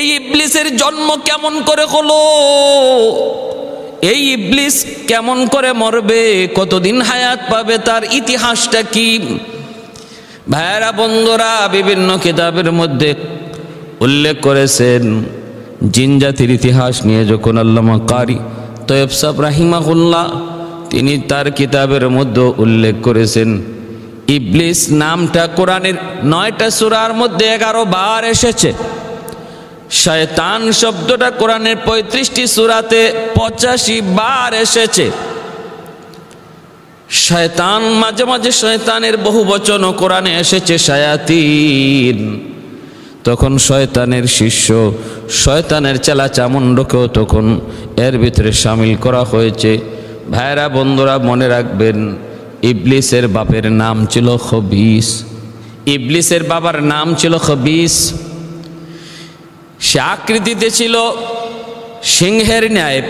এই ইবলিসের জন্ম কেমন করে হলো, এই ইবলিস কেমন করে মরবে, কতদিন হায়াত পাবে, তার ইতিহাসটা কি? ভাইরা বন্ধুরা, বিভিন্ন কিতাবের মধ্যে উল্লেখ করেছেন জিন জাতির ইতিহাস নিয়ে। যখন আল্লামা কারি তয়েব সাহেব রাহিমাহুল্লাহ তিনি তার কিতাবের মধ্যে উল্লেখ করেছেন, ইবলিস নামটা কোরআনের 9টা সূরার মধ্যে 11 বার এসেছে। শয়তান শব্দটা কোরআনের 35টি সূরাতে 85 বার এসেছে। শয়তান, মাঝে মাঝে শয়তানের বহু বচনও কোরআনে এসেছে, শায়াতিন। তখন শয়তানের শিষ্য, শয়তানের চেলা চামুন্ডকেও তখন এর ভিতরে শামিল করা হয়েছে। ভাইরা বন্ধুরা, মনে রাখবেন, ইবলিসের বাপের নাম ছিল খবিস। ইবলিসের বাবার নাম ছিল খবিস। সে আকৃতিতে ছিল সিংহের ন্যায়,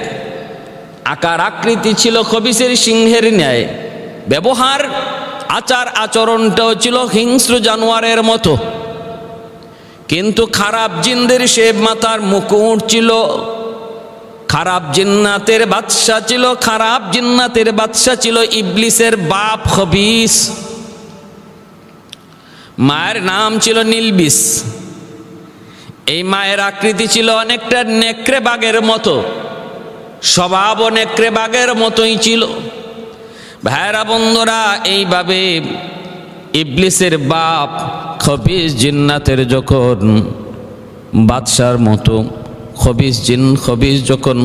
আকার আকৃতি ছিল খবিসের সিংহের ন্যায়, ব্যবহার আচার আচরণটাও ছিল হিংস্র জানোয়ারের মতো। কিন্তু খারাপ জিনদের সে মাথার মুকুট ছিল, খারাপ জিন্নাতের বাদশা ছিল, খারাপ জিন্নাতের বাদশা ছিল ইবলিসের বাপ খবিস। মায়ের নাম ছিল নীলবিস। এই মায়ের আকৃতি ছিল অনেকটা নেকড়ে বাঘের মতো, স্বভাবও নেকড়ে বাঘের মতোই ছিল। ভাইরা বন্ধুরা, এইভাবে ইবলিসের বাপ খবিস জিন্নাতের যখন বাদশার মতো, খবিস যখন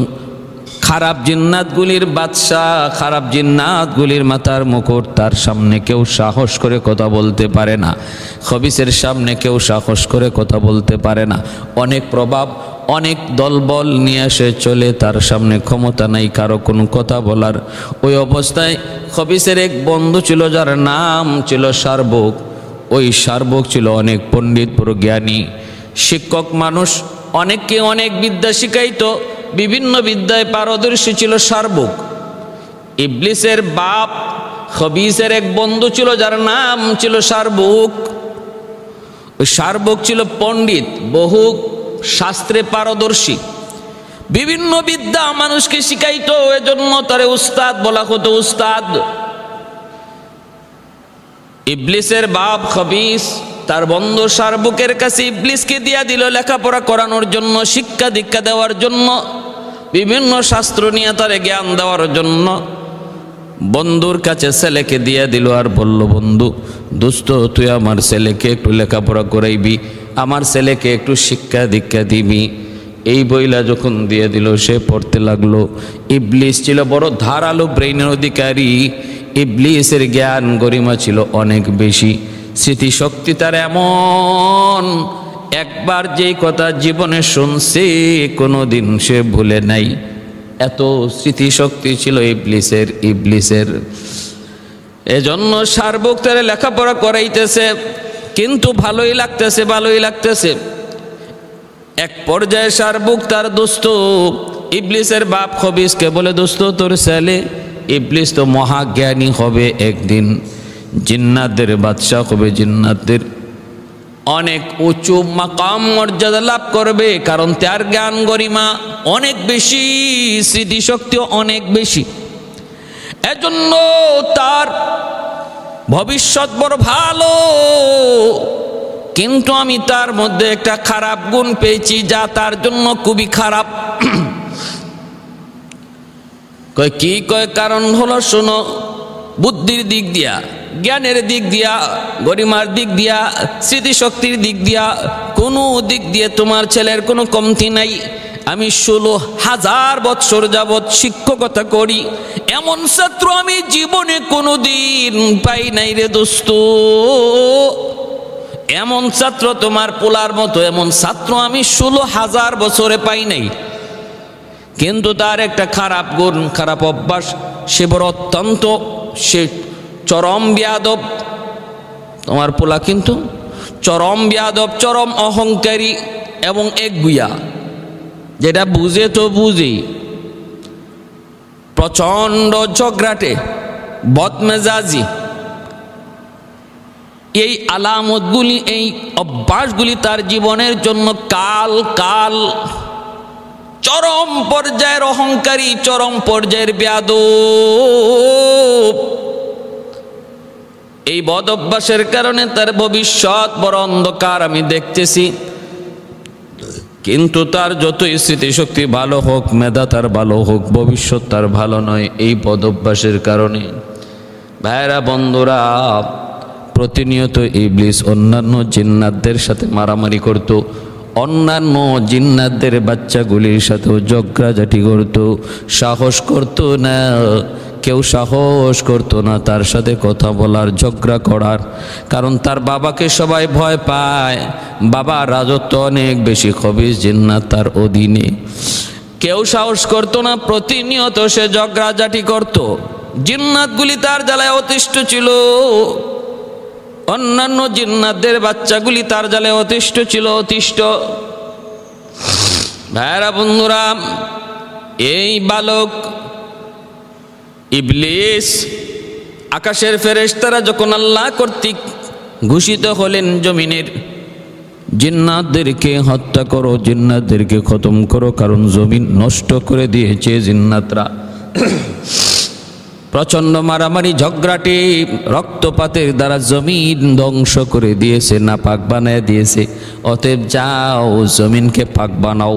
খারাপ জিন্নাতগুলির বাদশা, খারাপ জিন্নাতগুলির মাথার মুকুট, তার সামনে কেউ সাহস করে কথা বলতে পারে না। খবিসের সামনে কেউ সাহস করে কথা বলতে পারে না। অনেক প্রভাব, অনেক দলবল নিয়ে এসে চলে, তার সামনে ক্ষমতা নাই কারো কোনো কথা বলার। ওই অবস্থায় খবিসের এক বন্ধু ছিল যার নাম ছিল শারবুক। ওই শারবুক ছিল অনেক পণ্ডিত, জ্ঞানী, শিক্ষক মানুষ, অনেককে অনেক বিদ্যা শিখাইতো, বিভিন্ন বিদ্যায় পারদর্শী ছিল শারবুক। ইবলিসের বাপ খবিসের এক বন্ধু ছিল যার নাম ছিল শারবুক। ওই শারবুক ছিল পণ্ডিত, বহু শাস্ত্রে পারদর্শী, বিভিন্ন বিদ্যা মানুষকে শিখাইতো, এজন্য তারে উস্তাদ বলা হতো, উস্তাদ। ইবলিসের বাপ খবিস তার বন্ধু শারবুকের কাছে ইবলিসকে দিয়া দিল লেখাপড়া করানোর জন্য, শিক্ষা দীক্ষা দেওয়ার জন্য, বিভিন্ন শাস্ত্র নিয়ে তারে জ্ঞান দেওয়ার জন্য। বন্ধুর কাছে ছেলেকে দিয়ে দিল আর বলল, বন্ধু দোস্ত, তুই আমার ছেলেকে একটু লেখাপড়া করাইবি, আমার ছেলেকে একটু শিক্ষা দীক্ষা দিবি। এই বইলা যখন দিয়ে দিল, সে পড়তে লাগলো। ইবলিস ছিল বড় ধারালো ব্রেইনের অধিকারী। ইবলিসের জ্ঞান গরিমা ছিল অনেক বেশি, স্মৃতিশক্তি তার এমন, একবার যেই কথা জীবনে শুনছে কোনোদিন সে ভুলে নাই, এত স্মৃতিশক্তি ছিল ইবলিসের। এজন্য শারবুক তারে লেখাপড়া করাইতেছে, কিন্তু ভালোই লাগতেছে। এক পর্যায়ে শারবুক তার দোস্ত ইবলিসের বাপ খবিসকে বলে, দোস্ত তোর ছেলে ইবলিস তো মহাজ্ঞানী হবে, একদিন জিন্নাতদের বাদশা হবে, জিন্নাতদের অনেক উঁচু মাকাম মর্যাদা লাভ করবে, কারণ তার জ্ঞান গরিমা অনেক বেশি, স্মৃতিশক্তি অনেক বেশি। এজন্য তার ভবিষ্যৎ বড় ভালো। কিন্তু আমি তার মধ্যে একটা খারাপ গুণ পেয়েছি, যা তার জন্য খুবই খারাপ। কয় কি? কয় কারণ হলো, শোনো, বুদ্ধির দিক দিয়া, জ্ঞানের দিক দিয়া, গরিমার দিক দিয়া, স্মৃতিশক্তির দিক দিয়া, কোনো দিক দিয়ে তোমার ছেলের কোনো কমতি নাই। আমি 16,000 বৎসর যাবৎ শিক্ষকতা করি, এমন ছাত্র আমি জীবনে কোনোদিন পাই নাই রে দোস্ত। এমন ছাত্র তোমার পোলার মতো, এমন ছাত্র আমি 16,000 বছরে পাই নাই। কিন্তু তার একটা খারাপ গুণ, খারাপ অভ্যাস, সে বড় অত্যন্ত, সে চরম বেয়াদব। তোমার পোলা কিন্তু চরম বেয়াদব, চরম অহংকারী এবং একগুয়া, যেটা বুঝে তো বুঝি, প্রচণ্ড ঝগড়াটে, বদমেজাজি। এই আলামতগুলি, এই অভ্যাসগুলি তার জীবনের জন্য কাল কাল চরম পর্যায়ের অহংকারী, চরম পর্যায়ের বেয়াদব। এই বদ অভ্যাসের কারণে তার ভবিষ্যৎ বড় অন্ধকার আমি দেখতেছি। কিন্তু তার যতই স্মৃতিশক্তি ভালো হোক, মেধা তার ভালো হোক, ভবিষ্যৎ তার ভালো নয় এই বদ অভ্যাসের কারণে। ভাইরা বন্ধুরা, প্রতিনিয়ত ইবলিস অন্যান্য জিন্নাতদের সাথে মারামারি করত, অন্যান্য জিন্নাতদের বাচ্চাগুলির সাথেও ঝগড়াঝাটি করত। সাহস করত না, কেউ সাহস করতো না তার সাথে কথা বলার, ঝগড়া করার। কারণ তার বাবাকে সবাই ভয় পায়, বাবা রাজত্ব অনেক বেশি, খবিস জিন্নাত তার অধীনে। কেউ সাহস করতো না, প্রতিনিয়ত সে ঝগড়াঝাটি করত। জিন্নাতগুলি তার জ্বালায় অতিষ্ঠ ছিল, অন্যান্য জিন্নাতদের বাচ্চাগুলি তার জ্বালায় অতিষ্ঠ ছিল, অতিষ্ঠ। ভাইরা বন্ধুরা, এই বালক ইবলিস আকাশের ফেরেশতারা যখন আল্লাহ কর্তৃক ঘোষিত হলেন জমিনের জিন্নাতদেরকে হত্যা করো, জিন্নাতদেরকে খতম করো, কারণ জমিন নষ্ট করে দিয়েছে জিন্নাতরা। প্রচন্ড মারামারি ঝগড়াটি রক্তপাতের দ্বারা জমিন ধ্বংস করে দিয়েছে, নাপাক বানায় দিয়েছে। অতএব যাও, জমিনকে পাক বানাও,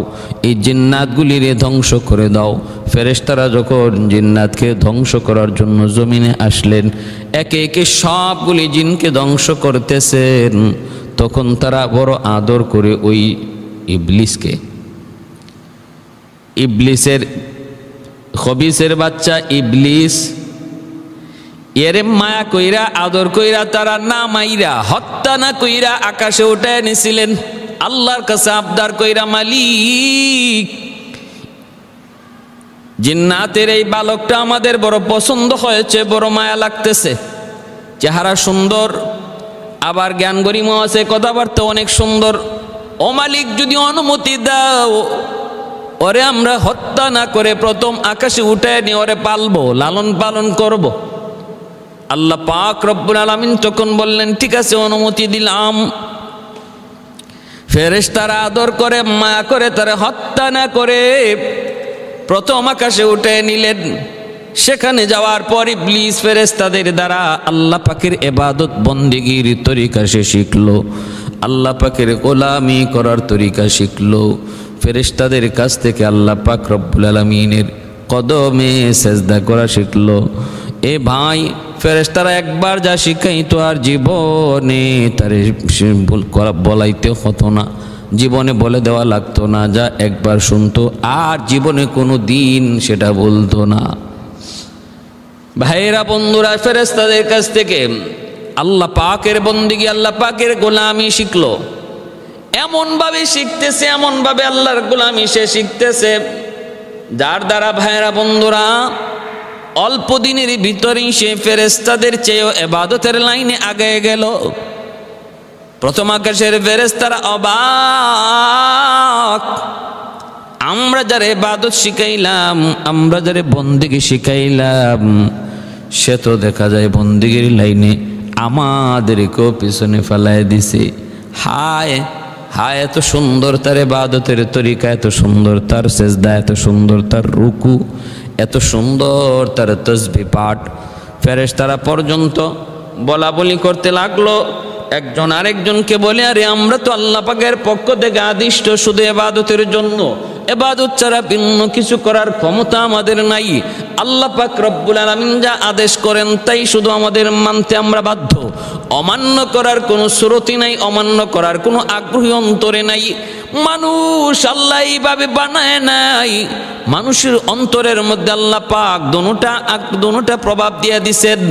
এই জিন্নাতগুলিরে ধ্বংস করে দাও। ফেরেশতারা যখন জিন্নাতকে ধ্বংস করার জন্য জমিনে আসলেন, একে একে সবগুলি জিনকে ধ্বংস করতেছেন, তখন তারা বড় আদর করে ওই ইবলিসকে, ইবলিসের খবিসের বাচ্চা ইবলিস, এরে মায়া কইরা আদর কইরা তারা না মাইরা, হত্যা না কইরা আকাশে উঠায় নিছিলেন। আল্লাহর কাছে আবদার কইরা, মালিক, জিন্নাতের এই বালকটা আমাদের বড় পছন্দ হয়েছে, বড় মায়া লাগতেছে, চেহারা সুন্দর, আবার জ্ঞান গরিমা আছে, কথাবার্তা অনেক সুন্দর। ও মালিক, যদি অনুমতি দাও, ওরে আমরা হত্যা না করে প্রথম আকাশে উঠায় নিয়ে ওরে পালবো, লালন পালন করব। আল্লাহ পাক রব্বুল আলামিন তখন বললেন, ঠিক আছে, অনুমতি দিলাম। ফেরেশতারা আদর করে, মায়া করে তারা হত্যা না করে প্রথম আকাশে উঠে নিলেন। সেখানে যাওয়ার পর ইবলিস ফেরেশতাদের দ্বারা আল্লাহ পাকের ইবাদত বন্দেগীর তরিকা সে শিখলো, আল্লাহ পাকের গোলামি করার তরিকা শিখলো। ফেরেশতাদের কাছ থেকে আল্লাহ পাক রব্বুল আলামিনের কদমে সেজদা করা শিখলো। এ ভাই, ফেরেশতারা একবার যা শিখাইতো আর জীবনে তারে বলাইতে হতো না, জীবনে বলে দেওয়া লাগতো না। যা একবার শুনতো আর জীবনে কোনো দিন সেটা বলতো না। ভাইয়েরা বন্ধুরা, ফেরেশতাদের কাছ থেকে আল্লাহ পাকের বন্দেগী, আল্লাহ পাকের গোলামি শিখলো। এমনভাবে শিখতেছে, এমনভাবে আল্লাহর গোলামি সে শিখতেছে, যার দ্বারা ভাইয়েরা বন্ধুরা অল্প দিনের ভিতরেই সে ফেরেশতাদের চেয়েও ইবাদতের লাইনে আগায় গেল। প্রথম আকাশের ফেরেশতারা অবাক, আমরা যারা ইবাদত শিখাইলাম, আমরা যারা বন্দেগী শিখাইলাম, সে তো দেখা যায় বন্দেগীর লাইনে আমাদেরকেও পিছনে ফেলায় দিছে। হায় হায়, এত সুন্দর তার ইবাদতের তরিকা, এত সুন্দর তার সেজদা, এত সুন্দর তার রুকু, এত সুন্দর তার তাসবিহ পাঠ। ফেরেশতারা পর্যন্ত বলা বলি করতে লাগলো, একজন আরেকজনকে বলে, আরে আমরা তো আল্লাহ পাকের পক্ষ থেকে আদিষ্ট শুধু ইবাদতের জন্য, ইবাদত ছাড়া ভিন্ন কিছু করার ক্ষমতা আমাদের নাই। আল্লাহ পাক রব্বুল আলামিন যা আদেশ করেন তাই শুধু আমাদের মানতে আমরা বাধ্য, অমান্য করার কোনো সুরতি নাই, অমান্য করার কোনো আগ্রহী অন্তরে নাই। মানুষ আল্লাহ এইভাবে বানায় নাই, মানুষের অন্তরের মধ্যে আল্লাহ পাক দোনোটা প্রভাব দিয়ে দিছেন।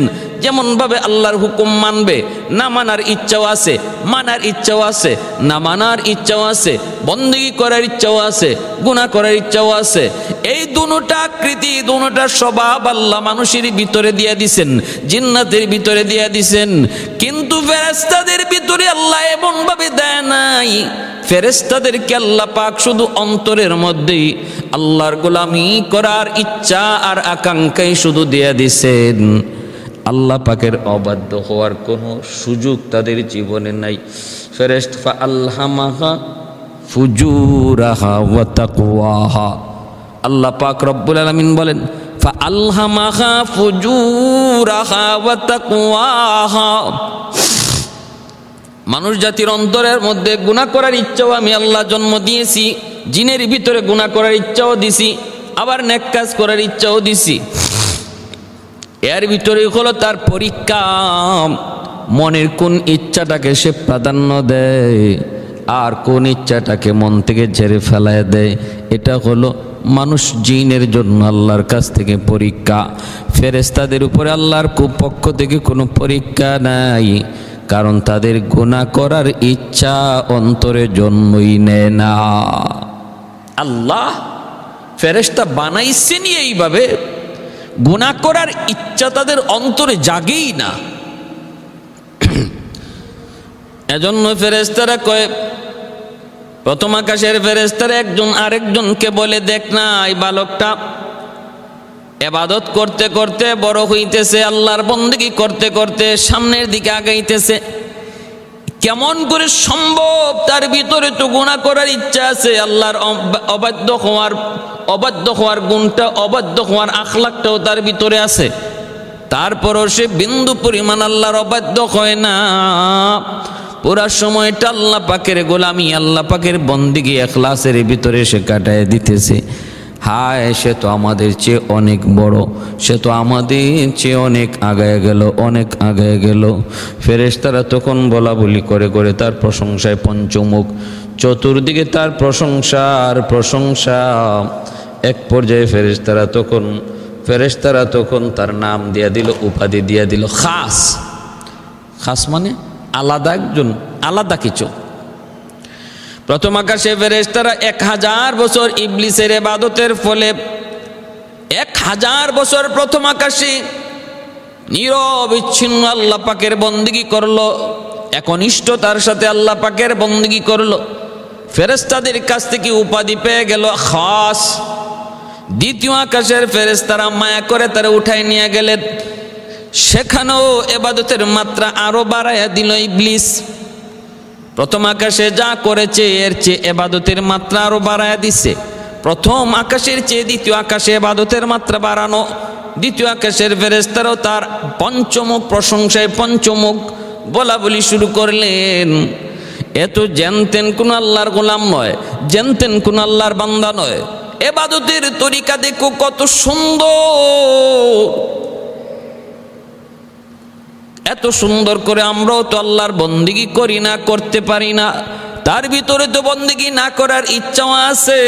যেমন ভাবে আল্লাহর হুকুম মানবে, না মানার ইচ্ছাও আছে, মানার ইচ্ছাও আছে, না মানার ইচ্ছাও আছে, বন্দেগী করার ইচ্ছাও আছে, গুনাহ করার ইচ্ছাও আছে। এই দুটা আকৃতি, দুটা স্বভাব আল্লাহ মানুষের ভিতরে দিয়ে দিছেন, জিন্নাতের ভিতরে দিয়ে দিছেন। কিন্তু ফেরেশতাদের ভিতরে আল্লাহ এমন ভাবে দেয় নাই। ফেরেশতাদেরকে আল্লাহ পাক শুধু অন্তরের মধ্যেই আল্লাহর গোলামি করার ইচ্ছা আর আকাঙ্ক্ষাই শুধু দিয়ে দিছেন। আল্লাহ পাকের অবাধ্য হওয়ার কোনো সুযোগ তাদের জীবনে নাই। ফেরেশতা ফাআলহামাহা ফুজুরাহা ওয়া তাকওয়াহা, আল্লাহ পাক রব্বুল আলামিন বলেন ফাআলহামাহা ফুজুরাহা ওয়া তাকওয়াহা, মানুষ জাতির অন্তরের মধ্যে গুনাহ করার ইচ্ছাও আমি আল্লাহ জন্ম দিয়েছি, জিনের ভিতরে গুনাহ করার ইচ্ছাও দিছি, আবার নেক কাজ করার ইচ্ছাও দিছি। এর ভিতরে হলো তার পরীক্ষা, মনের কোন ইচ্ছাটাকে সে প্রাধান্য দেয় আর কোন ইচ্ছাটাকে মন থেকে ঝেড়ে ফেলায় দেয়। এটা হলো মানুষ জিনের জন্য আল্লাহর কাছ থেকে পরীক্ষা। ফেরেশতাদের উপরে আল্লাহর পক্ষ থেকে কোনো পরীক্ষা নাই, কারণ তাদের গুনাহ করার ইচ্ছা অন্তরে জন্মই নেয় না। আল্লাহ ফেরেশতা বানাইছেনই এইভাবে, গুনাহ করার ইচ্ছা তাদের অন্তরে জাগেই না। এজন্য ফেরেশতারা কয়, প্রথম আকাশের ফেরেশতারা একজন আরেকজনকে বলে, দেখ না এই বালকটা ইবাদত করতে করতে বড় হইতেছে, আল্লাহর বন্দেগী করতে করতে সামনের দিকে আগাইতেছে, কেমন করে সম্ভব? তার ভিতরে তো গুনাহ করার ইচ্ছা আছে, আল্লাহর অবাধ্য হওয়ার গুণটা, অবাধ্য হওয়ার আখলাকটাও তার ভিতরে আছে, তারপরও সে বিন্দু পরিমাণ আল্লাহর অবাধ্য হয় না। পুরা সময়টা আল্লাহ পাকের গোলামি, আল্লাহ পাকের বন্দেগী ইখলাসের ভিতরে সে কাটায় দিতেছে। হায়, সে তো আমাদের চেয়ে অনেক বড়, সে তো আমাদের চেয়ে অনেক আগায় গেল, অনেক আগায় গেল। ফেরেশতারা তখন বলা বলি করে করে তার প্রশংসায় পঞ্চমুখ, চতুর্দিকে তার প্রশংসার প্রশংসা। এক পর্যায়ে ফেরেশতারা তখন তার নাম দিয়া দিল, উপাধি দিয়া দিল খাস। খাস মানে আলাদা, একজন আলাদা কিছু। প্রথম আকাশে ফেরেশতারা 1000 বছর ইবলিসের ইবাদতের ফলে 1000 বছর প্রথম আকাশে নিরবিচ্ছিন্ন আল্লাহ পাকের বন্দেগী করলো, একনিষ্ঠতার সাথে আল্লাহ পাকের বন্দেগী করলো। ফেরেশতাদের কাছ থেকে উপাধি পেয়ে গেল খাস। দ্বিতীয় আকাশের ফেরেশতারা মায়া করে তারা উঠায় নিয়ে গেলেন, সেখানেও ইবাদতের মাত্রা আরো বাড়াইয়া দিল ইবলিস। প্রথম আকাশে যা করেছে এর চেয়ে ইবাদতের মাত্রা আরো বাড়াইয়া দিছে। প্রথম আকাশের চেয়ে দ্বিতীয় আকাশে ইবাদতের মাত্রা বাড়ানো। দ্বিতীয় আকাশের ফেরেশতারাও তার পঞ্চমুখ প্রশংসায় পঞ্চমুখ বলা বলি শুরু করলেন। এত জানতেন কোন আল্লাহর গোলাম নয়, জানতেন কোন আল্লাহর বান্দা নয়। ইবাদতের তরিকা দেখো কত সুন্দর, এত সুন্দর করে আমরাও তো আল্লাহর বন্দেগী করি না, করতে পারি না। তার ভিতরে তো বন্দেগী না করার ইচ্ছাও আছে,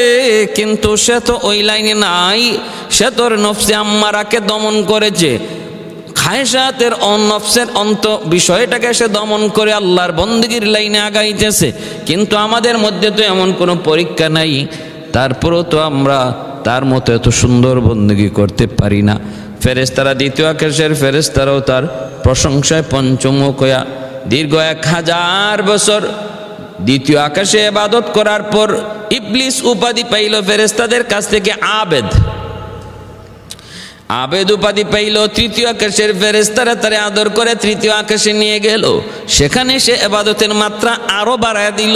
কিন্তু সে তো ওই লাইনে নাই। সে তোর নফসে আম্মারাকে দমন করেছে, খায়সাতের নফসের বিষয়টাকে সে দমন করে আল্লাহর বন্দেগীর লাইনে আগাইতেছে। কিন্তু আমাদের মধ্যে তো এমন কোনো পরীক্ষা নাই, তারপরেও তো আমরা তার মতো এত সুন্দর বন্দেগী করতে পারি না। ফেরেশতারা দ্বিতীয় আকাশের ফেরেশতারাও তার প্রশংসায় পঞ্চমুখ হইয়া দীর্ঘ 1000 বছর দ্বিতীয় আকাশে ইবাদত করার পর ইবলিস উপাধি পাইল ফেরেশতাদের কাছ থেকে আবেদ। আবেদ উপাধি পাইল। তৃতীয় আকাশের ফেরেশতারা তারে আদর করে তৃতীয় আকাশে নিয়ে গেল, সেখানে সে ইবাদতের মাত্রা আরো বাড়ায় দিল।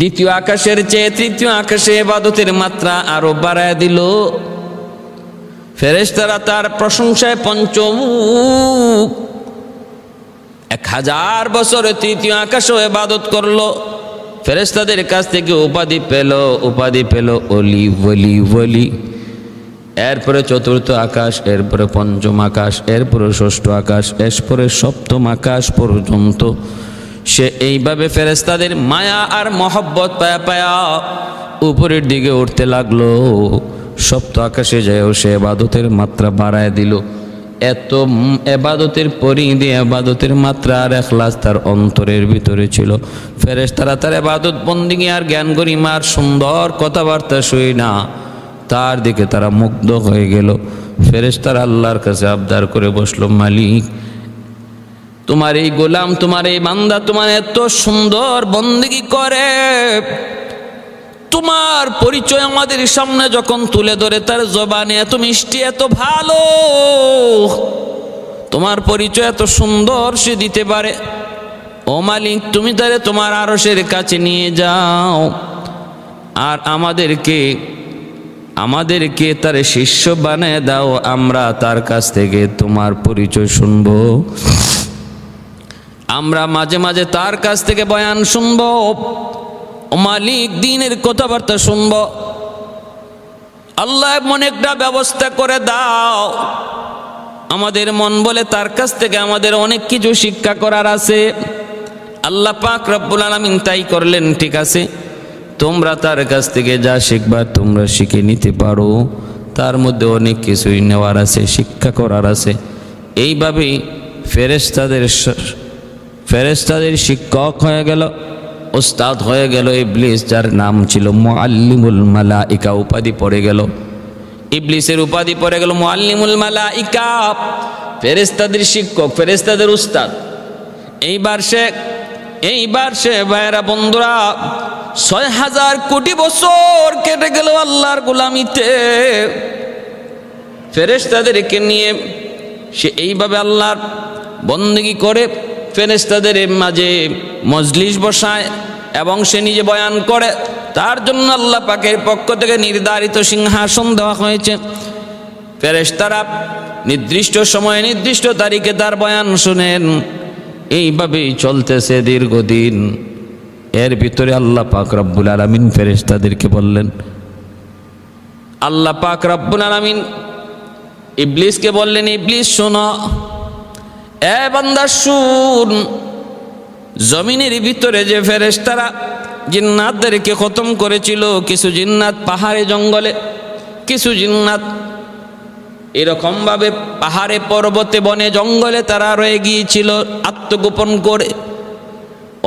দ্বিতীয় আকাশের চেয়ে তৃতীয় আকাশে ইবাদতের মাত্রা আরো বাড়ায় দিল। ফেরেশতারা তার প্রশংসায় পঞ্চমুখ। 1000 বছর তৃতীয় আকাশও ইবাদত করলো, ফেরেশতাদের কাছ থেকে উপাধি পেল ওলি ওলি ওলি। এরপরে চতুর্থ আকাশ, এরপরে পঞ্চম আকাশ, এরপরে ষষ্ঠ আকাশ, এরপরে সপ্তম আকাশ পর্যন্ত সে এইভাবে ফেরেশতাদের মায়া আর মহব্বত পায়া পায়া উপরের দিকে উঠতে লাগলো। সপ্ত আকাশে যায়ও সে ইবাদতের মাত্রা বাড়ায় দিল। এত ইবাদতের পরিধি, ইবাদতের মাত্রা আর ইখলাস তার অন্তরের ভিতরে ছিল। ফেরেশতারা তার ইবাদত বন্দেগী আর জ্ঞান গরিমার সুন্দর কথাবার্তা শুই না, তার দিকে তারা মুগ্ধ হয়ে গেল। ফেরেশতারা আল্লাহর কাছে আবদার করে বসলো, মালিক তোমার এই গোলাম, তোমার এই বান্দা তোমার এত সুন্দর বন্দেগী করে, তোমার পরিচয় আমাদের সামনে যখন তুলে ধরে তার জবানে এত মিষ্টি, এত ভালো, তোমার পরিচয় এত সুন্দর সে দিতে পারে, ও মালিক তুমি তারে তোমার আরশের কাছে নিয়ে যাও, আর আমাদেরকে তার শিষ্য বানায় দাও, আমরা তার কাছ থেকে তোমার পরিচয় শুনব, আমরা মাঝে মাঝে তার কাছ থেকে বয়ান শুনব, ও মালিক দ্বীনের কথাবার্তা শুনব। আল্লাহ এমন একটা ব্যবস্থা করে দাও, আমাদের মন বলে তার কাছ থেকে আমাদের অনেক কিছু শিক্ষা করার আছে। আল্লাহ পাক রব্বুল আলামিন তাই করলেন, ঠিক আছে তোমরা তার কাছ থেকে যা শিখবা তোমরা শিখে নিতে পারো, তার মধ্যে অনেক কিছুই নেওয়ার আছে, শিক্ষা করার আছে। এইভাবেই ফেরেশতাদের শিক্ষক হয়ে গেল, ওস্তাদ হয়ে গেল ইবলিস, যার নাম ছিল মুআল্লিমুল মালাইকা, উপাধি পড়ে গেল ইবলিসের উপাধি পড়ে গেল মুআল্লিমুল মালাইকা, ফেরেশতাদের শিক্ষক, ফেরেশতাদের উস্তাদ। এইবার সে ভাইরা বন্ধুরা ৬,০০০ কোটি বছর কেটে গেল আল্লাহর গোলামিতে, ফেরেশতাদেরকে নিয়ে সে এইভাবে আল্লাহর বন্দেগী করে, ফেরেশতাদের মাঝে মজলিস বসায় এবং সে নিজে বয়ান করে। তার জন্য আল্লাহ পাকের পক্ষ থেকে নির্ধারিত সিংহাসন দেওয়া হয়েছে। ফেরেশতারা নির্দিষ্ট সময়ে নির্দিষ্ট তারিখে তার বয়ান শুনেন। এইভাবেই চলতেছে দীর্ঘদিন। এর ভিতরে আল্লাহ পাক রব্বুল আলামিন ফেরেশতাদেরকে বললেন, আল্লাহ পাক রব্বুল আলামিন ইবলিসকে বললেন, ইবলিস শোনো, এ বান্দা শুন, জমিনের ভিতরে যে ফেরেশতারা জিন্নাতদেরকে খতম করেছিল, কিছু জিন্নাত পাহাড়ে জঙ্গলে, কিছু জিন্নাত এরকম ভাবে পাহাড়ে পর্বতে বনে জঙ্গলে তারা রয়ে গিয়েছিল আত্মগোপন করে।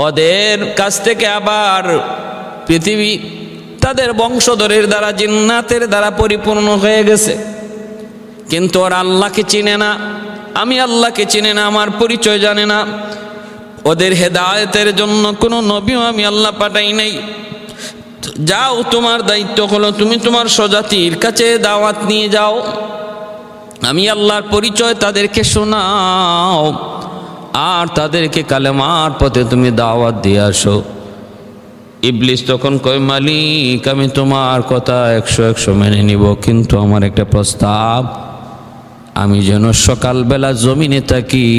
ওদের কাছ থেকে আবার পৃথিবী তাদের বংশধরের দ্বারা জিন্নাতের দ্বারা পরিপূর্ণ হয়ে গেছে, কিন্তু ওরা আল্লাহকে চিনে না, আমি আল্লাহকে চিনে না, আমার পরিচয় জানে না। ওদের হেদায়েতের জন্য কোনো নবীও আমি আল্লাহ পাঠাই নাই। যাও, তোমার দায়িত্ব হলো তুমি তোমার স্বজাতির কাছে দাওয়াত নিয়ে যাও, আমি আল্লাহর পরিচয় তাদেরকে শোনাও, আর তাদেরকে কালেমার পথে তুমি দাওয়াত দিয়ে আসো। ইবলিস তখন কয়, মালিক আমি তোমার কথা 100 মেনে নিব, কিন্তু আমার একটা প্রস্তাব, আমি যেন সকালবেলা জমিনে থাকি,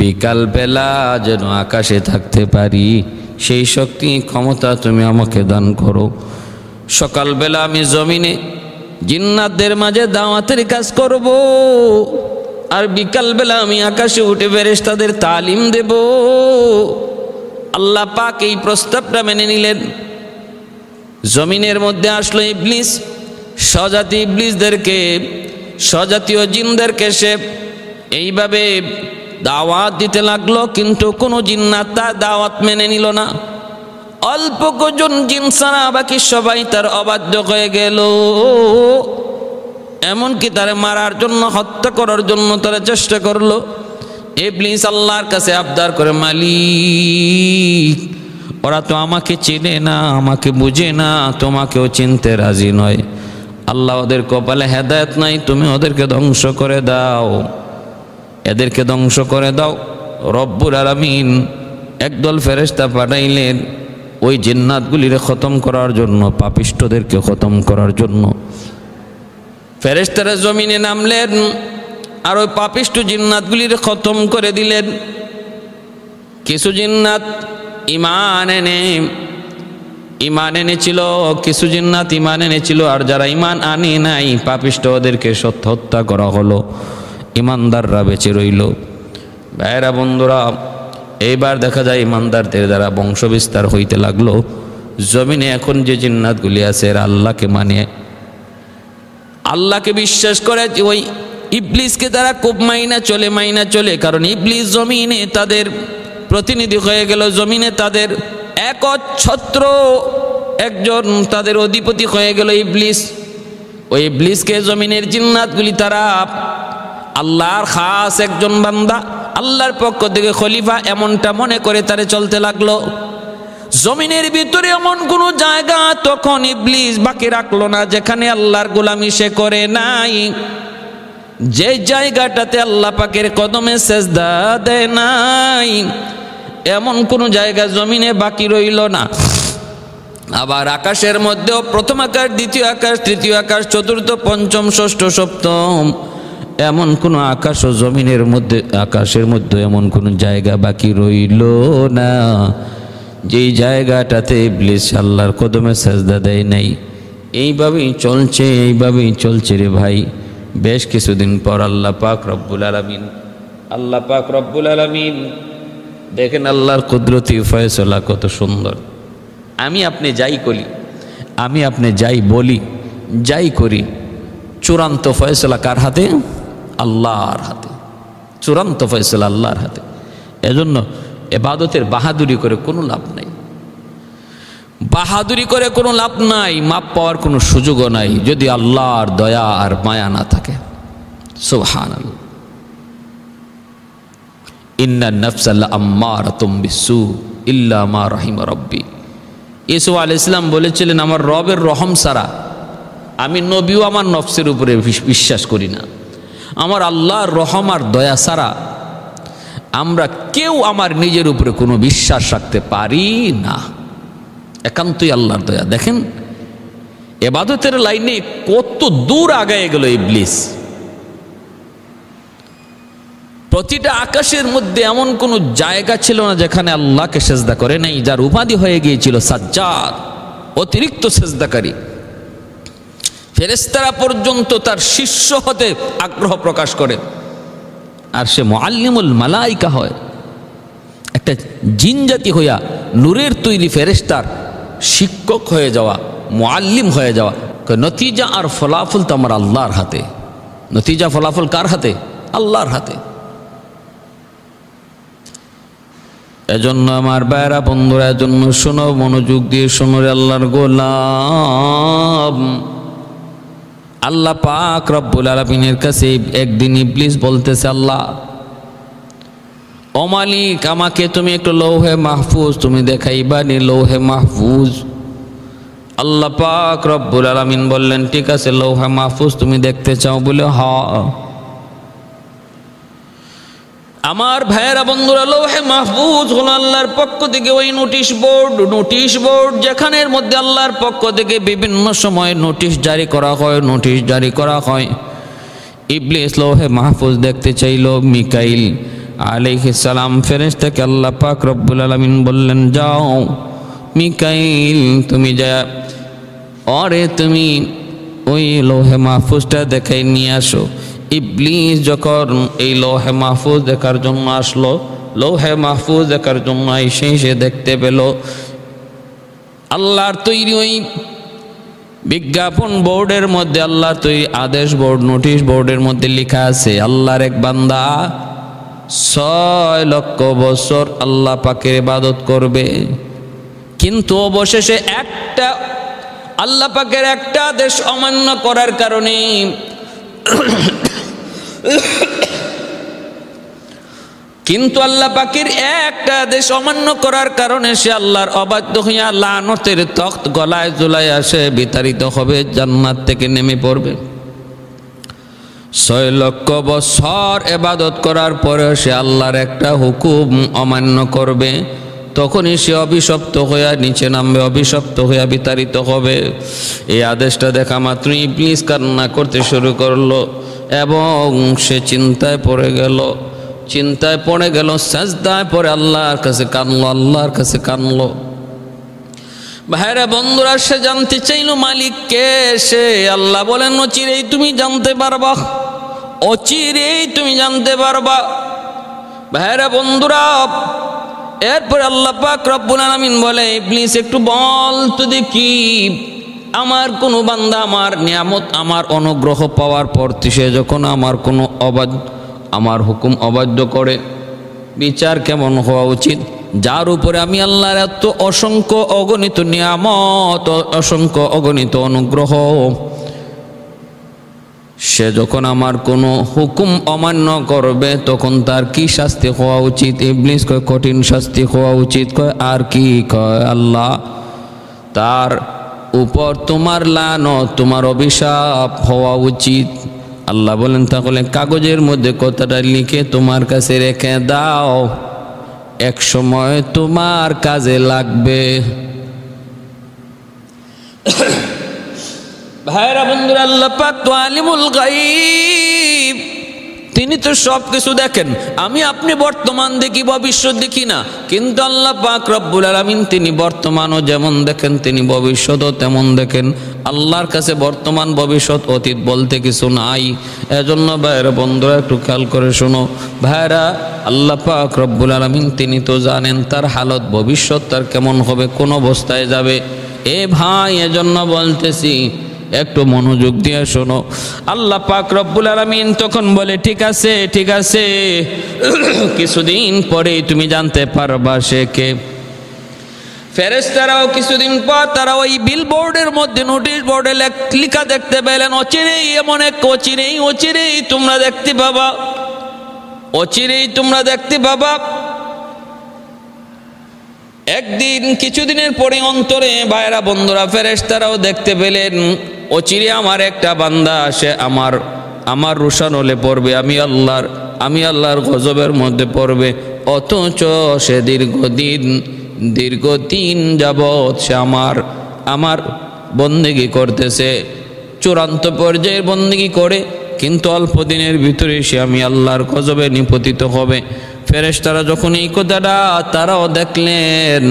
বিকালবেলা যেন আকাশে থাকতে পারি, সেই শক্তি ক্ষমতা তুমি আমাকে দান করো। সকালবেলা আমি জমিনে জিন্নাতদের মাঝে দাওয়াতের কাজ করব, আর বিকালবেলা আমি আকাশে উঠে ফেরেশতাদের তালিম দেব। আল্লাহ পাক এই প্রস্তাবটা মেনে নিলেন। জমিনের মধ্যে আসলো ইবলিস, স্বজাতি ইবলিসদেরকে, স্বজাতীয় জিনদেরকে সে এইভাবে দাওয়াত দিতে লাগলো, কিন্তু কোনো জিন্নাত তার দাওয়াত মেনে নিল না। অল্প কজন জিন ছাড়া বাকি সবাই তার অবাধ্য হয়ে গেল। এমনকি তারা মারার জন্য, হত্যা করার জন্য তারা চেষ্টা করলো। ইবলিস আল্লাহর কাছে আবদার করে, মালিক ওরা তো আমাকে চেনে না, আমাকে বুঝে না, তোমাকেও চিনতে রাজি নয়। আল্লাহ ওদের কপালে হেদায়েত নাই, তুমি ওদেরকে ধ্বংস করে দাও, এদেরকে ধ্বংস করে দাও। রব্বুল আলামিন একদল ফেরেশতা পাঠাইলেন ওই জিন্নাতগুলিরে খতম করার জন্য, পাপিষ্ঠদেরকে খতম করার জন্য। ফেরেশতারা জমিনে নামলেন আর ওই পাপিষ্ঠ জিন্নাতগুলিরে খতম করে দিলেন। কিছু জিন্নাত ইমান এনেছিল, কিছু জিন্নাত ইমান এনেছিল, আর যারা ইমান আনে নাই পাপিষ্ঠ ওদেরকে হত্যা করা হলো, ইমানদাররা বেঁচে রইল। ভাইরা বন্ধুরা, এইবার দেখা যায় ইমানদারদের দ্বারা বংশ বিস্তার হইতে লাগলো। জমিনে এখন যে জিন্নাতগুলি আছে এরা আল্লাহকে মানে, আল্লাহকে বিশ্বাস করে। ওই ইবলিসকে তারা খুব মাইনা চলে, কারণ ইবলিস জমিনে তাদের প্রতিনিধি হয়ে গেল, জমিনে তাদের একচ্ছত্র একজন তাদের অধিপতি হয়ে গেল ইবলিস। ওই ইবলিসকে জমিনের জিন্নাতগুলি তারা আল্লাহর খাস একজন বান্দা, আল্লাহর পক্ষ থেকে খলিফা এমনটা মনে করে তারে চলতে লাগলো। জমিনের ভিতরে এমন কোনো জায়গা তখন ইবলিস বাকি রাখলো না যেখানে আল্লাহর গোলামি সে করে নাই। যে জায়গাটাতে আল্লাহ পাকের কদমে সেজদা দেয় নাই এমন কোন জায়গা জমিনে বাকি রইল না। আবার আকাশের মধ্যেও প্রথম আকাশ, দ্বিতীয় আকাশ, তৃতীয় আকাশ, চতুর্থ, পঞ্চম, ষষ্ঠ, সপ্তম এমন কোন আকাশ ও জমিনের মধ্যে, আকাশের মধ্যে এমন কোন জায়গা বাকি রইল না যেই জায়গাটাতে ইবলিস আল্লাহর কদমে সেজদা দেয় নাই। এইভাবেই চলছে রে ভাই। বেশ কিছুদিন পর আল্লাহ পাক রব্বুল আলামিন দেখেন আল্লাহর কুদরতি ফয়সালা কত সুন্দর। আমি আপনি যাই বলি, যাই করি, চূড়ান্ত ফয়সালা কার হাতে? আল্লাহর হাতে। চূড়ান্ত ফয়সালা আল্লাহর হাতে। এজন্য ইবাদতের বাহাদুরি করে কোনো লাভ নাই, মাপ পাওয়ার কোনো সুযোগও নাই যদি আল্লাহর দয়া আর মায়া না থাকে। সুবহানাল্লাহ। ইন্নান নাফসা লাআম্মারাতুম বিসসু ইল্লা মা রাহিমা রাব্বি। ইসা আলাইহিস সালাম বলেছিলেন, আমার রবের রহম ছাড়া আমি নবীও আমার নফসের উপরে বিশ্বাস করি না। আমার আল্লাহর রহম আর দয়া ছাড়া আমরা কেউ আমার নিজের উপরে কোনো বিশ্বাস রাখতে পারি না। একান্তই আল্লাহর দয়া। দেখেন ইবাদতের লাইনে কত দূর আগায় গেল ইবলিস। প্রতিটা আকাশের মধ্যে এমন কোনো জায়গা ছিল না যেখানে আল্লাহকে সেজদা করে নাই, যার উপাধি হয়ে গিয়েছিল সাজ্জাদ, অতিরিক্ত সেজদাকারী। ফেরেশতারা পর্যন্ত তার শিষ্য হতে আগ্রহ প্রকাশ করে। আর সে মুআল্লিমুল মালাইকা হয়, একটা জিন জাতি হইয়া নূরের তৈরি ফেরেশতার শিক্ষক হয়ে যাওয়া, মুআল্লিম হয়ে যাওয়া। নতিজা আর ফলাফল তো আমার আল্লাহর হাতে। নতিজা ফলাফল কার হাতে? আল্লাহর হাতে। এজন্য আমার ভাইরা বন্ধুরা, এজন্য শোনো, মনোযোগ দিয়ে শোনো রে আল্লাহর গোলাম। আল্লাহ পাক রব্বুল আলামিনের কাছে একদিন ইবলিস বলতেছে, আল্লাহ ও মালিক, আমাকে তুমি একটু লৌহে মাহফুজ তুমি দেখাইবা নি, লৌহে মাহফুজ। আল্লাহ পাক রব্বুল আলামিন বললেন, ঠিক আছে, লৌহে মাহফুজ তুমি দেখতে চাও? বলে হ্যাঁ। আমার ভাইয়েরা বন্ধুরা, লৌহে মাহফুজ হলো আল্লাহর পক্ষ থেকে ওই নোটিশ বোর্ড যেখানের মধ্যে আল্লাহর পক্ষ থেকে বিভিন্ন সময় নোটিশ জারি করা হয়। ইবলিস লৌহে মাহফুজ দেখতে চাইল। মিকাইল আলাইহিস সালাম ফেরেশতাকে আল্লাহ পাক রব্বুল আলামিন বললেন, যাও মিকাইল, তুমি যা তুমি ওই লৌহে মাহফুজটা দেখাই নিয়ে আসো। ইবলিস যখন এই লৌহে মাহফুজ দেখার জন্য আসলো, লৌহে মাহফুজ দেখার জন্য এসে দেখতে পেল আল্লাহর তৈরি ওই বিজ্ঞাপন বোর্ডের মধ্যে, আল্লাহর তৈরি আদেশ বোর্ড, নোটিশ বোর্ডের মধ্যে লেখা আছে, আল্লাহর এক বান্দা 6 লক্ষ বছর আল্লাহ পাকের ইবাদত করবে, কিন্তু অবশেষে একটা আল্লাহ পাকের একটা আদেশ অমান্য করার কারণে আল্লাহ পাকের একটা আদেশ অমান্য করার কারণে সে আল্লাহর অবাধ্য হইয়া লানতের তখ্ত গলায় ঝুলায় আসে বিতাড়িত হবে, জান্নাত থেকে নেমে পড়বে। 6 লক্ষ বছর ইবাদত করার পরে সে আল্লাহর একটা হুকুম অমান্য করবে, তখনই সে অভিশপ্ত হইয়া নিচে নামবে, অভিশপ্ত হইয়া বিতাড়িত হবে। এই আদেশটা দেখা মাত্র ইবলিস কান্না করতে শুরু করলো এবং সে চিন্তায় পড়ে গেল, সাজদায় পড়ে আল্লাহর কাছে কানলো। ভাইরা বন্ধুরা, সে জানতে চাইল মালিক কে সে। আল্লাহ বলেন, অচিরেই তুমি জানতে পারবা। ভাইরা বন্ধুরা, এরপর আল্লাহ পাক রব্বুল আলামিন বলে, ইবলিস একটু বল তো দেখি, আমার কোনো বান্দা আমার নিয়ামত, আমার অনুগ্রহ পাওয়ার পর সে যখন আমার হুকুম অবাধ্য করে, বিচার কেমন হওয়া উচিত? যার উপরে আমি আল্লাহর এত অসংখ্য অগণিত নিয়ামত, অসংখ্য অগণিত অনুগ্রহ, সে যখন আমার কোনো হুকুম অমান্য করবে তখন তার কি শাস্তি হওয়া উচিত? ইবলিস কয়, কঠিন শাস্তি হওয়া উচিত। কয়, আর কি? কয়, আল্লাহ তার উপর তোমার লানত, তোমার অভিশাপ হওয়া উচিত। আল্লাহ বলেন তাহলে কাগজের মধ্যে কথাটা লিখে তোমার কাছে রেখে দাও, এক সময় তোমার কাজে লাগবে। ভাইরা বন্ধুরা, আল্লাহ পাক তো আলিমুল গায়ব, তিনি তো সব কিছু দেখেন। আমি আপনি বর্তমান দেখি, ভবিষ্যৎ দেখি না, কিন্তু আল্লাহ পাক রব্বুল আলামিন তিনি বর্তমানও যেমন দেখেন, তিনি ভবিষ্যৎও তেমন দেখেন। আল্লাহর কাছে বর্তমান ভবিষ্যৎ অতীত বলতে কিছু নাই। এজন্য ভাইরা বন্ধুরা একটু খেয়াল করে শোনো। ভাইরা, আল্লাহ পাক রব্বুল আলামিন তিনি তো জানেন তার হালত, ভবিষ্যৎ তার কেমন হবে, কোন অবস্থায় যাবে। এ ভাই, এজন্য বলতেছি একটু মনোযোগ দিয়ে শোনো। আল্লাহ পাক রব্বুল আলামিন তখন বলে ঠিক আছে, ঠিক আছে, কিছুদিন পরেই তুমি জানতে পারবা সে কে। ফেরেশতারাও কিছুদিন পর তারা ওই বিলবোর্ডের মধ্যে, নোটিশ বোর্ডে লেখা দেখতে পেলেন, অচিরেই, এমন এক অচিরেই তোমরা দেখতে পাবা, অচিরেই তোমরা দেখতে পাবা। একদিন কিছুদিনের পরে অন্তরে ভাইরা বন্ধুরা ফেরেশতারাও দেখতে পেলেন, অচিরে আমার একটা বান্দা সে আমার রোশানলে পড়বে, আমি আল্লাহর গজবের মধ্যে পড়বে। অথচ সে দীর্ঘদিন যাবৎ সে আমার বন্দেগী করতেছে, চূড়ান্ত পর্যায়ের বন্দেগী করে, কিন্তু অল্প দিনের ভিতরে সে আমি আল্লাহর গজবে নিপতিত হবে। ফেরেশতারা যখন এই কথাটা তারাও দেখলেন,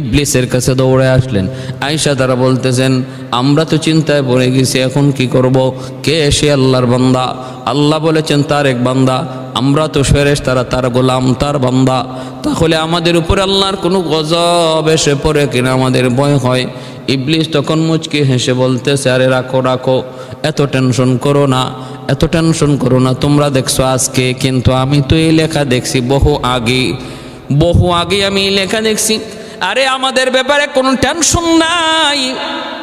ইবলিসের কাছে দৌড়ে আসলেন। আয়েশা তারা বলতেছেন, আমরা তো চিন্তায় পড়ে গেছি, এখন কি করব? কে সে? আল্লাহর বান্দা। আল্লাহ বলেছেন তার এক বান্দা, আমরা তো ফেরেশতারা তার গোলাম, তার বান্দা, তাহলে আমাদের উপরে আল্লাহর কোনো গজব এসে পড়ে কিনা আমাদের ভয় হয়। ইবলিস তখন মুচকি হেসে বলতেছে, আরে রাখো, এত টেনশন করো না, এত টেনশন করো না, তোমরা দেখছো আজকে, কিন্তু আমি তো এই লেখা দেখছি বহু আগে আমি এই লেখা দেখছি। আরে আমাদের ব্যাপারে কোনো টেনশন নাই,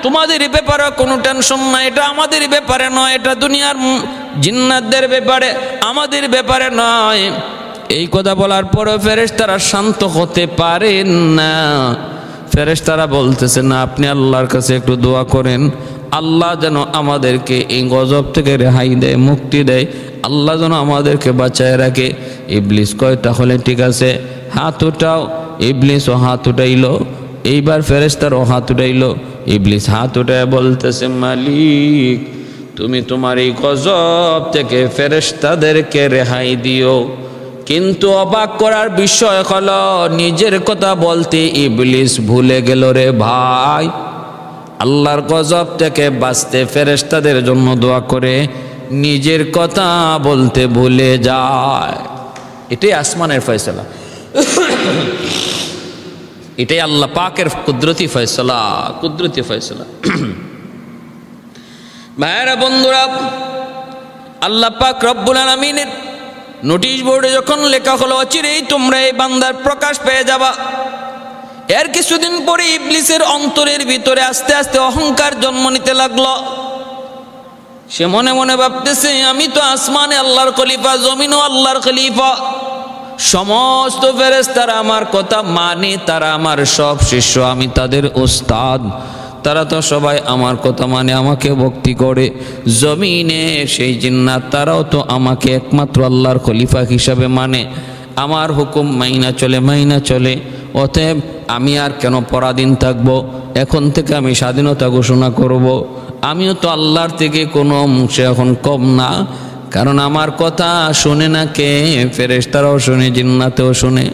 তোমাদের ব্যাপারে কোনো টেনশন নাই, এটা আমাদের ব্যাপারে নয়, এটা দুনিয়ার জিন্নাতদের ব্যাপারে, আমাদের ব্যাপারে নয়। এই কথা বলার পরও ফেরেশতারা শান্ত হতে পারেন না। ফেরেশতারা বলতেছে, না, আপনি আল্লাহর কাছে একটু দোয়া করেন, আল্লাহ যেন আমাদেরকে এই গজব থেকে রেহাই দেয়, মুক্তি দেয়, আল্লাহ যেন আমাদেরকে বাঁচায় রাখে। ইবলিস কয়, তাহলে ঠিক আছে, হাত উঠাও। ইবলিস ও হাত উঠাইল, এইবার ফেরেশতারও হাত উঠাইল। ইবলিস হাত উঠায় বলতেছে, মালিক তুমি তোমার এই গজব থেকে ফেরেশতাদেরকে রেহাই দিও। কিন্তু অবাক করার বিষয় হলো, নিজের কথা বলতে ইবলিস ভুলে গেল রে ভাই। আল্লাহর গজব থেকে বাঁচতে ফেরেশতাদের জন্য দোয়া করে, নিজের কথা বলতে ভুলে যায়। এটাই আসমানের ফয়সালা, এটাই আল্লাহ পাকের কুদরতি ফয়সালা। ভাইরা বন্ধুরা, আল্লাহ পাক রব্বুল আলামিনের নোটিশ বোর্ডে যখন লেখা হলো, অচিরেই তোমরা এই বান্দার প্রকাশ পেয়ে যাবা। এর কিছুদিন পরে ইবলিসের অন্তরের ভিতরে আস্তে আস্তে অহংকার জন্ম নিতে লাগলো। সে মনে মনে ভাবতেছে, আমি তো আসমানে আল্লাহর খলিফা, জমিনও আল্লাহর খলিফা, সমস্ত ফেরেশতারা আমার কথা মানে, তারা আমার সব শিষ্য, আমি তাদের উস্তাদ, তারা তো সবাই আমার কথা মানে, আমাকে ভক্তি করে। জমিনে সেই জিন্নাত তারাও তো আমাকে একমাত্র আল্লাহর খলিফা হিসাবে মানে, আমার হুকুম মাইনা চলে। অতএব আমি আর কেন পরাধীন থাকব? এখন থেকে আমি স্বাধীনতা ঘোষণা করব। আমিও তো আল্লাহর থেকে কোনো অংশে এখন কম না, কারণ আমার কথা শোনে না কে? ফেরেশতারাও শোনে, জিন্নাতেও শোনে।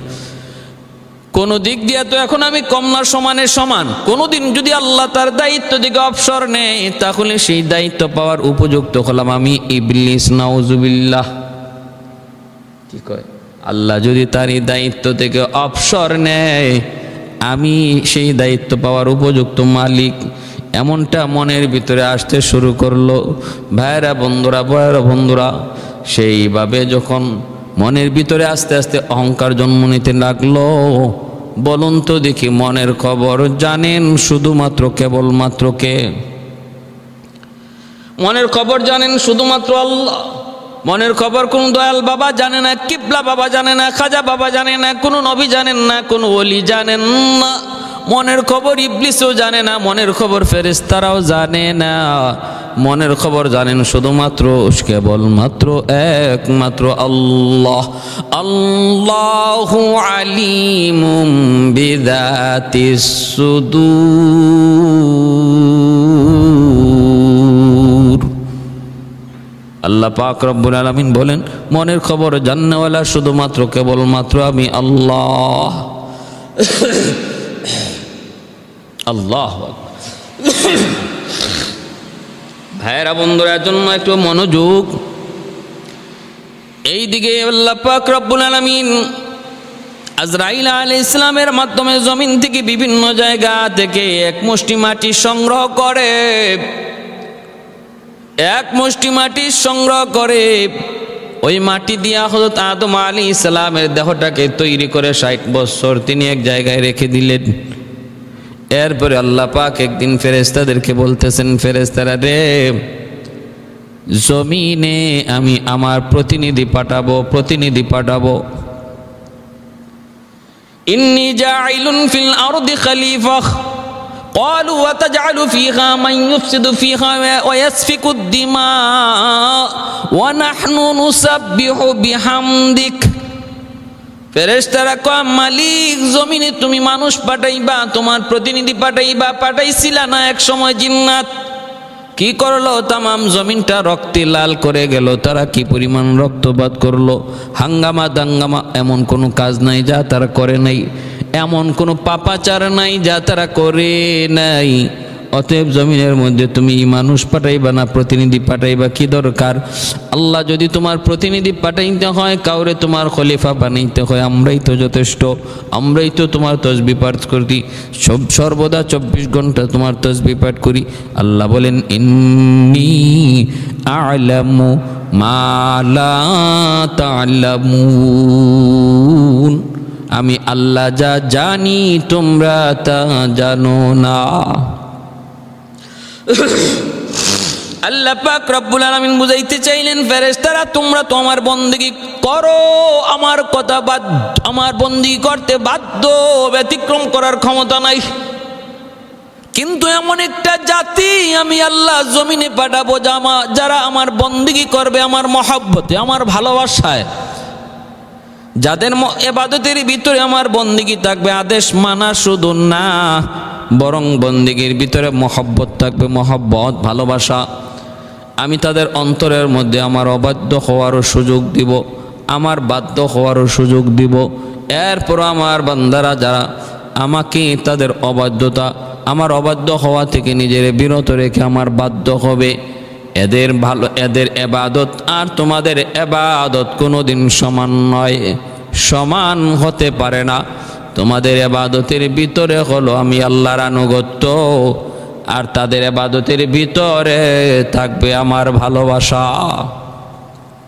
কোনো দিক দিয়ে তো এখন আমি কম না, সমানের সমান। কোনোদিন যদি আল্লাহ তার দায়িত্ব দিকে অবসর নেয়, তাহলে সেই দায়িত্ব পাওয়ার উপযুক্ত হলাম আমি ইবলিস। নাউজুবিল্লাহ। কি কয়? আল্লাহ যদি তার এই দায়িত্ব থেকে অবসর নেয়, আমি সেই দায়িত্ব পাওয়ার উপযুক্ত মালিক, এমনটা মনের ভিতরে আসতে শুরু করলো। ভাইরা বন্ধুরা, সেইভাবে যখন মনের ভিতরে আস্তে আস্তে অহংকার জন্ম নিতে লাগলো, বলুন তো দেখি, মনের খবর জানেন শুধুমাত্র কেবলমাত্র কে? মনের খবর জানেন শুধুমাত্র আল্লাহ। মনের খবর কোন দয়াল বাবা জানে না, কিবলা বাবা জানে না, খাজা বাবা জানে না, কোনো নবী জানেন না, কোনো ওলি জানেন না। মনের খবর ইবলিসও জানে না, মনের খবর ফেরেশতারাও জানে না। মনের খবর জানেন শুধুমাত্র কেবলমাত্র একমাত্র আল্লাহ। আল্লাহু আলিমুম বিযাতিস সুদূর। আল্লাহ পাক রব্বুল আলামিন বলেন মনের খবর জাননেওয়ালা শুধুমাত্র কেবলমাত্র আমি আল্লাহ। আল্লাহ ভাইরা বন্ধুরা জন্য একটু মনোযোগ। এই দিকে আল্লাহ পাক রব্বুল আলামিন আজরাইল আলাইহিস সালামের মাধ্যমে জমিন থেকে বিভিন্ন জায়গা থেকে এক মুষ্টি মাটি সংগ্রহ করে, এক মুষ্টি মাটি সংগ্রহ করে ওই মাটি দিয়া হযরত আদম আলাইহিস সালামের দেহটাকে তৈরি করে 60 বছর তিনি এক জায়গায় রেখে দিলেন। এরপরে আল্লাহ পাক একদিন ফেরেশতাদেরকে বলতেছেন, ফেরেশতারা রে, জমিনে আমি আমার প্রতিনিধি পাঠাবো। ইন্নী জাইলুন ফিল আরদি খলিফা ক্বালু ওয়া তাজআলু ফীহা মান ইউফসিদু ফীহা ওয়া ইয়াসফিকুদ দিমা ওয়া নাহনু নুসাব্বিহু বিহামদিক। ফেরেশতারা কয়, মালিক জমিনে তুমি মানুষ পাঠাইবা, তোমার প্রতিনিধি পাঠাইবা, পাঠাইছিলা না এক সময় জিন্নাত? কি করলো? তামাম জমিনটা রক্তে লাল করে গেল। তারা কি পরিমাণ রক্তপাত করলো, হাঙ্গামা দাঙ্গামা, এমন কোনো কাজ নাই যা তারা করে নাই, এমন কোনো পাপাচার নাই যা তারা করে নাই। অতএব জমিনের মধ্যে তুমি মানুষ পাঠাইবা না প্রতিনিধি পাঠাইবা, কি দরকার? আল্লাহ যদি তোমার প্রতিনিধি পাঠাইতে হয়, কাউরে তোমার খলিফা বানাইতে হয়, আমরাই তো যথেষ্ট, আমরাই তো তোমার তসবিহ পাঠ করি, সর্বদা 24 ঘন্টা তোমার তসবিহ পাঠ করি। আল্লাহ বলেন, ইন্নী আ'লামু মা লা তা'লামুন, আমি আল্লাহ যা জানি তোমরা তা জানো না। আল্লাহ পাক রব্বুল আলামিন বুঝাইতে চাইলেন, ফেরেশতারা তোমরা তো আমার বন্দেগী করো, আমার কথা আমার বন্দেগী করতে বাধ্য, ব্যতিক্রম করার ক্ষমতা নাই। কিন্তু এমন একটা জাতি আমি আল্লাহ জমিনে পাঠাবো যারা আমার বন্দেগী করবে আমার মহব্বতে, আমার ভালোবাসায়, যাদের ইবাদতের ভিতরে আমার বন্দেগী থাকবে, আদেশ মানা শুধু না, বরং বন্দেগীর ভিতরে মহব্বত থাকবে, মহব্বত ভালোবাসা। আমি তাদের অন্তরের মধ্যে আমার অবাধ্য হওয়ারও সুযোগ দিব, আমার বাধ্য হওয়ারও সুযোগ দিব। এরপর আমার বান্দারা যারা আমাকে তাদের অবাধ্যতা, আমার অবাধ্য হওয়া থেকে নিজের বিরত রেখে আমার বাধ্য হবে, এদের ইবাদত আর তোমাদের ইবাদত কোনোদিন সমান নয়, সমান হতে পারে না। তোমাদের ইবাদতের ভিতরে হলো আমি আল্লাহর আনুগত্য, আর তাদের ইবাদতের ভিতরে থাকবে আমার ভালোবাসা।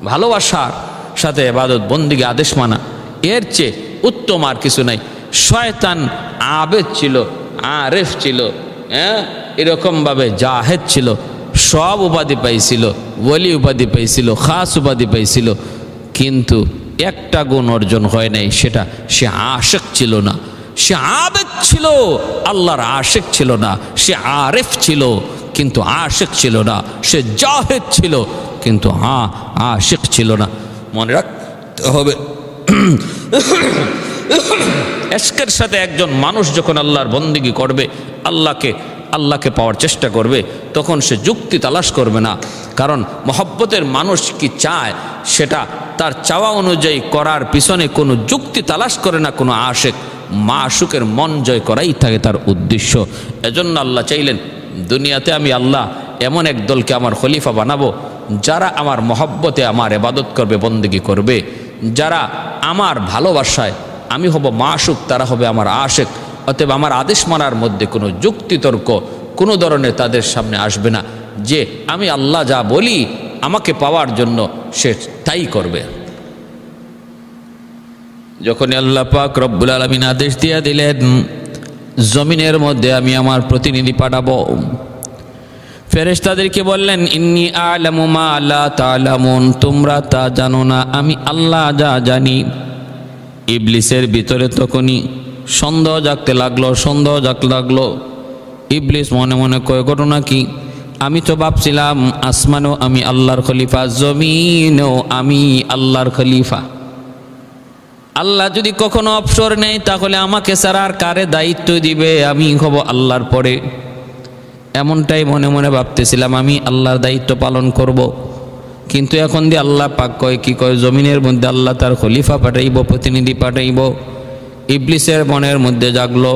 ভালোবাসার সাথে ইবাদত বন্দেগী আদেশ মানা, এর চেয়ে উত্তম আর কিছু নাই। শয়তান আবেদ ছিল, আরেফ ছিল, এরকমভাবে জাহেদ ছিল, সব উপাধি পাইছিল, ওলি উপাধি পাইছিল, খাস উপাধি পাইছিল, কিন্তু একটা গুণ অর্জন হয় নাই, সেটা সে আশিক ছিল না। সে আবেদ ছিল, আল্লাহর আশিক ছিল না। সে আরেফ ছিল কিন্তু আশিক ছিল না। সে জাহেদ ছিল কিন্তু আশিক ছিল না। মনে রাখতে হবে, ইশকের সাথে একজন মানুষ যখন আল্লাহর বন্দেগী করবে, আল্লাহকে পাওয়ার চেষ্টা করবে, তখন সে যুক্তি তালাশ করবে না। কারণ মহব্বতের মানুষ কি চায় সেটা তার চাওয়া অনুযায়ী করার পিছনে কোনো যুক্তি তালাশ করে না কোনো আশিক। মাশুকের মন জয় করাই থাকে তার উদ্দেশ্য। এজন্য আল্লাহ চাইলেন, দুনিয়াতে আমি আল্লাহ এমন এক দলকে আমার খলিফা বানাবো যারা আমার মহব্বতে আমার ইবাদত করবে, বন্দেগী করবে, যারা আমার ভালোবাসায় আমি হব মাশুক, তারা হবে আমার আশিক। অতএব আমার আদেশ মানার মধ্যে কোনো যুক্তিতর্ক কোনো ধরনের তাদের সামনে আসবে না, যে আমি আল্লাহ যা বলি আমাকে পাওয়ার জন্য সে তাই করবে। যখন আল্লাহ পাক রব্বুল আলামিন আদেশ দিয়ে দিলেন জমিনের মধ্যে আমি আমার প্রতিনিধি পাঠাবো, ফেরেশতাদেরকে বললেন, ইন্নী আ'লামু মা লা তা'লামুন, তোমরা তা জানো না, আমি আল্লাহ যা জানি। ইবলিসের ভিতরে তখনই সন্দেহ জাগতে লাগলো। ইবলিস মনে মনে কয়, ঘটনা কি? আমি তো ভাবছিলাম আসমানেও আমি আল্লাহর খলিফা, জমিনেও আমি আল্লাহর খলিফা। আল্লাহ যদি কখনো অবসর নেই তাহলে আমাকে ছাড়া আর কারে দায়িত্ব দিবে? আমি হব আল্লাহর পরে। এমনটাই মনে মনে ভাবতেছিলাম, আমি আল্লাহর দায়িত্ব পালন করব। কিন্তু এখন দিয়ে আল্লাহ পাক কয় কি কয়, জমিনের মধ্যে আল্লাহ তার খলিফা পাঠাইব, প্রতিনিধি পাঠাইব। ইবলিসের মনের মধ্যে জাগলো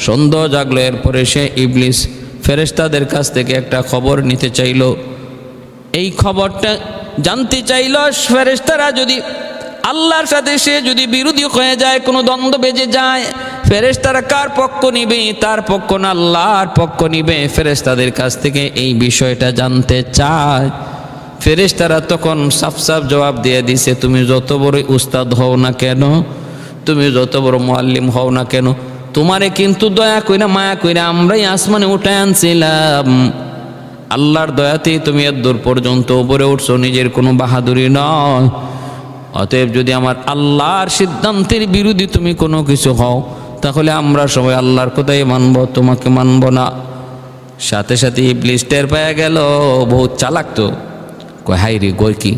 সন্দেহ জাগলো। এরপরে সে ইবলিস ফেরেশতাদের কাছ থেকে একটা খবর নিতে চাইল। এই খবরটা জানতে চাইল, ফেরেশতারা যদি আল্লাহর সাথে সে যদি বিরোধী হয়ে যায়, কোনো দ্বন্দ্ব বেজে যায়, ফেরেশতারা কার পক্ষ নিবে? তার পক্ষ না আল্লাহর পক্ষ নিবে। ফেরেশতাদের কাছ থেকে এই বিষয়টা জানতে চায়। ফেরেশতারা তখন সাফ জবাব দিয়ে দিছে, তুমি যত বড় উস্তাদ হও না কেন, তুমি যত বড় মুআল্লিম হও না কেন, তোমারে কিন্তু দয়া কইরা মায়া কইরা আমরাই আসমানে উঠায় আনছিলাম। আল্লাহর দয়াতেই তুমি এত দূর পর্যন্ত উপরে উঠছো, নিজের কোনো বাহাদুরি নয়। অতএব যদি আমার আল্লাহর সিদ্ধান্তের বিরোধী তুমি কোনো কিছু হও, তাহলে আমরা সবাই আল্লাহর কথাই মানব, তোমাকে মানব না। সাথে সাথে ইবলিস টের পেয়ে গেল, বহুত চালাক তো। কয়, হাই রে, কই কি?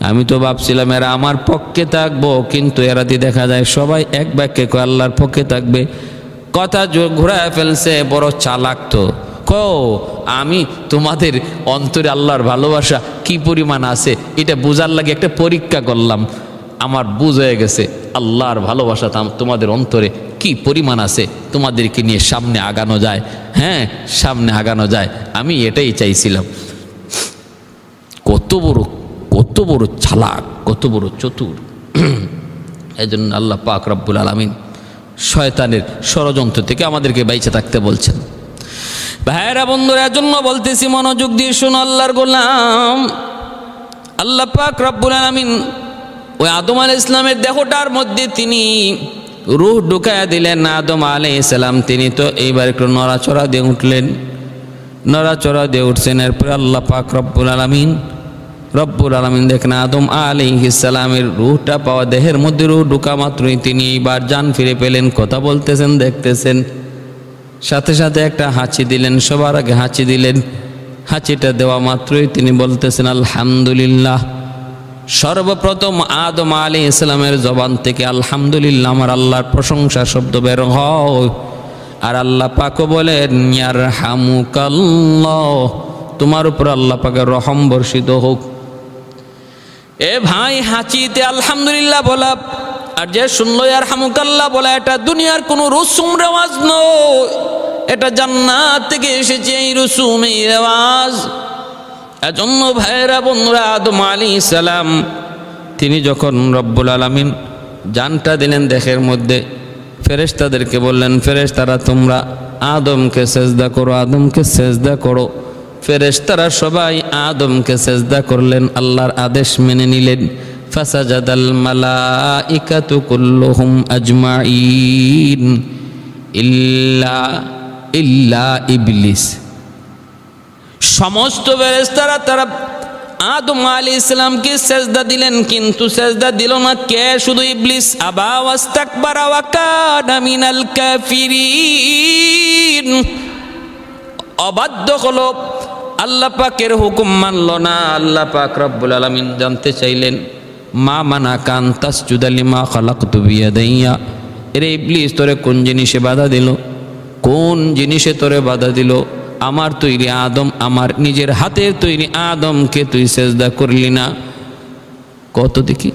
আমি তো ভাবছিলাম এরা আমার পক্ষে থাকবো, কিন্তু এরা দিয়ে দেখা যায় সবাই এক বাক্যে কয় আল্লাহর পক্ষে থাকবে। কথা ঘুরায় ফেলছে, বড় চালাক তো। আমি তোমাদের অন্তরে আল্লাহর ভালোবাসা কি পরিমাণ আছে এটা বুঝার লাগে একটা পরীক্ষা করলাম। আমার বুঝ হয়ে গেছে আল্লাহর ভালোবাসা তোমাদের অন্তরে কি পরিমাণ আছে, তোমাদেরকে নিয়ে সামনে আগানো যায়। হ্যাঁ, সামনে আগানো যায়, আমি এটাই চাইছিলাম। কত বড় চালাক, কত বড় চতুর। এই জন্য আল্লাহ পাক রব্বুল আলামিন শয়তানের ষড়যন্ত্র থেকে আমাদেরকে বাইচে থাকতে বলছেন। ভাইরা বন্ধুরা, জন্য বলতেছি মনোযোগ দিয়ে শোনো আল্লাহর গোলাম। আল্লাহ পাক রব্বুল আলামিন ওই আদম আলাইহিস সালামের দেহটার মধ্যে তিনি রূহ ঢুকায়া দিলেন। আদম আলাইহিস সালাম তিনি তো এইবার একটু নড়াচড়া দিয়ে উঠলেন, নড়াচড়া দিয়ে উঠছেন। এরপরে আল্লাহ পাক রব্বুল আলামিন দেখেন আদম আলাইহিস সালামের রূহটা পাওয়া, দেহের মধ্যে রূহ ঢুকা মাত্রই তিনি এইবার জান ফিরে পেলেন, কথা বলতেছেন, দেখতেছেন। সাথে সাথে একটা হাঁচি দিলেন, সবার আগে হাঁচি দিলেন। হাঁচিটা দেওয়া মাত্রই তিনি বলতেছেন আলহামদুলিল্লাহ। সর্বপ্রথম আদম আলাইহিস সালামের জবান থেকে আলহামদুলিল্লাহ, আমার আল্লাহর প্রশংসা শব্দ বের হয়। আর আল্লাহ পাকও বলেন ইয়ারহামুকাল্লাহ, তোমার উপর আল্লাহ পাকের রহম বর্ষিত হোক। এ ভাই, হাঁচিতে আলহামদুলিল্লাহ বলা আর যে শুনলো ইয়ারহামুকাল্লাহ বলা, এটা দুনিয়ার কোনো রসুম রেওয়াজ নয়, এটা জান্নাত থেকে এসেছে এই রসুম, এই রেওয়াজ। এজন্য ভাইরা বন্ধুরা, আদম আলাইহিস সালাম তিনি যখন রব্বুল আলামিন জানটা দিলেন দেহের মধ্যে, ফেরেশতাদেরকে বললেন, ফেরেশতারা তোমরা আদমকে সেজদা করো, আদমকে সেজদা করো। ফেরেশতারা সবাই আদমকে সেজদা করলেন, আল্লাহর আদেশ মেনে নিলেন। ফাসাজাদাল মালাইকাতু কুল্লুহুম আজমাইন ইল্লা ইবলিস। সমস্ত ফেরেশতারা তারা আদম আলাইহিস সালামকে সেজদা দিলেন, কিন্তু সেজদা দিল না কে? শুধু ইবলিস। আবা ওয়াস্তাকবারা ওয়া কানা মিনাল কাফিরিন, অবাধ্য হলো, আল্লাহ পাকের হুকুম মানল না। আল্লাহ পাক রব্বুল আলামিন জানতে চাইলেন মা মানাকা আন তাসজুদা লিমা খালাকতু বিয়াদাইয়া, এরে ইবলিস তোরে কোন জিনিসে বাধা দিল? কোন জিনিসে তোরে বাধা দিল? আমার তৈরি আদম, আমার নিজের হাতের তৈরি আদমকে তুই সেজদা করলি না। কত দেখি,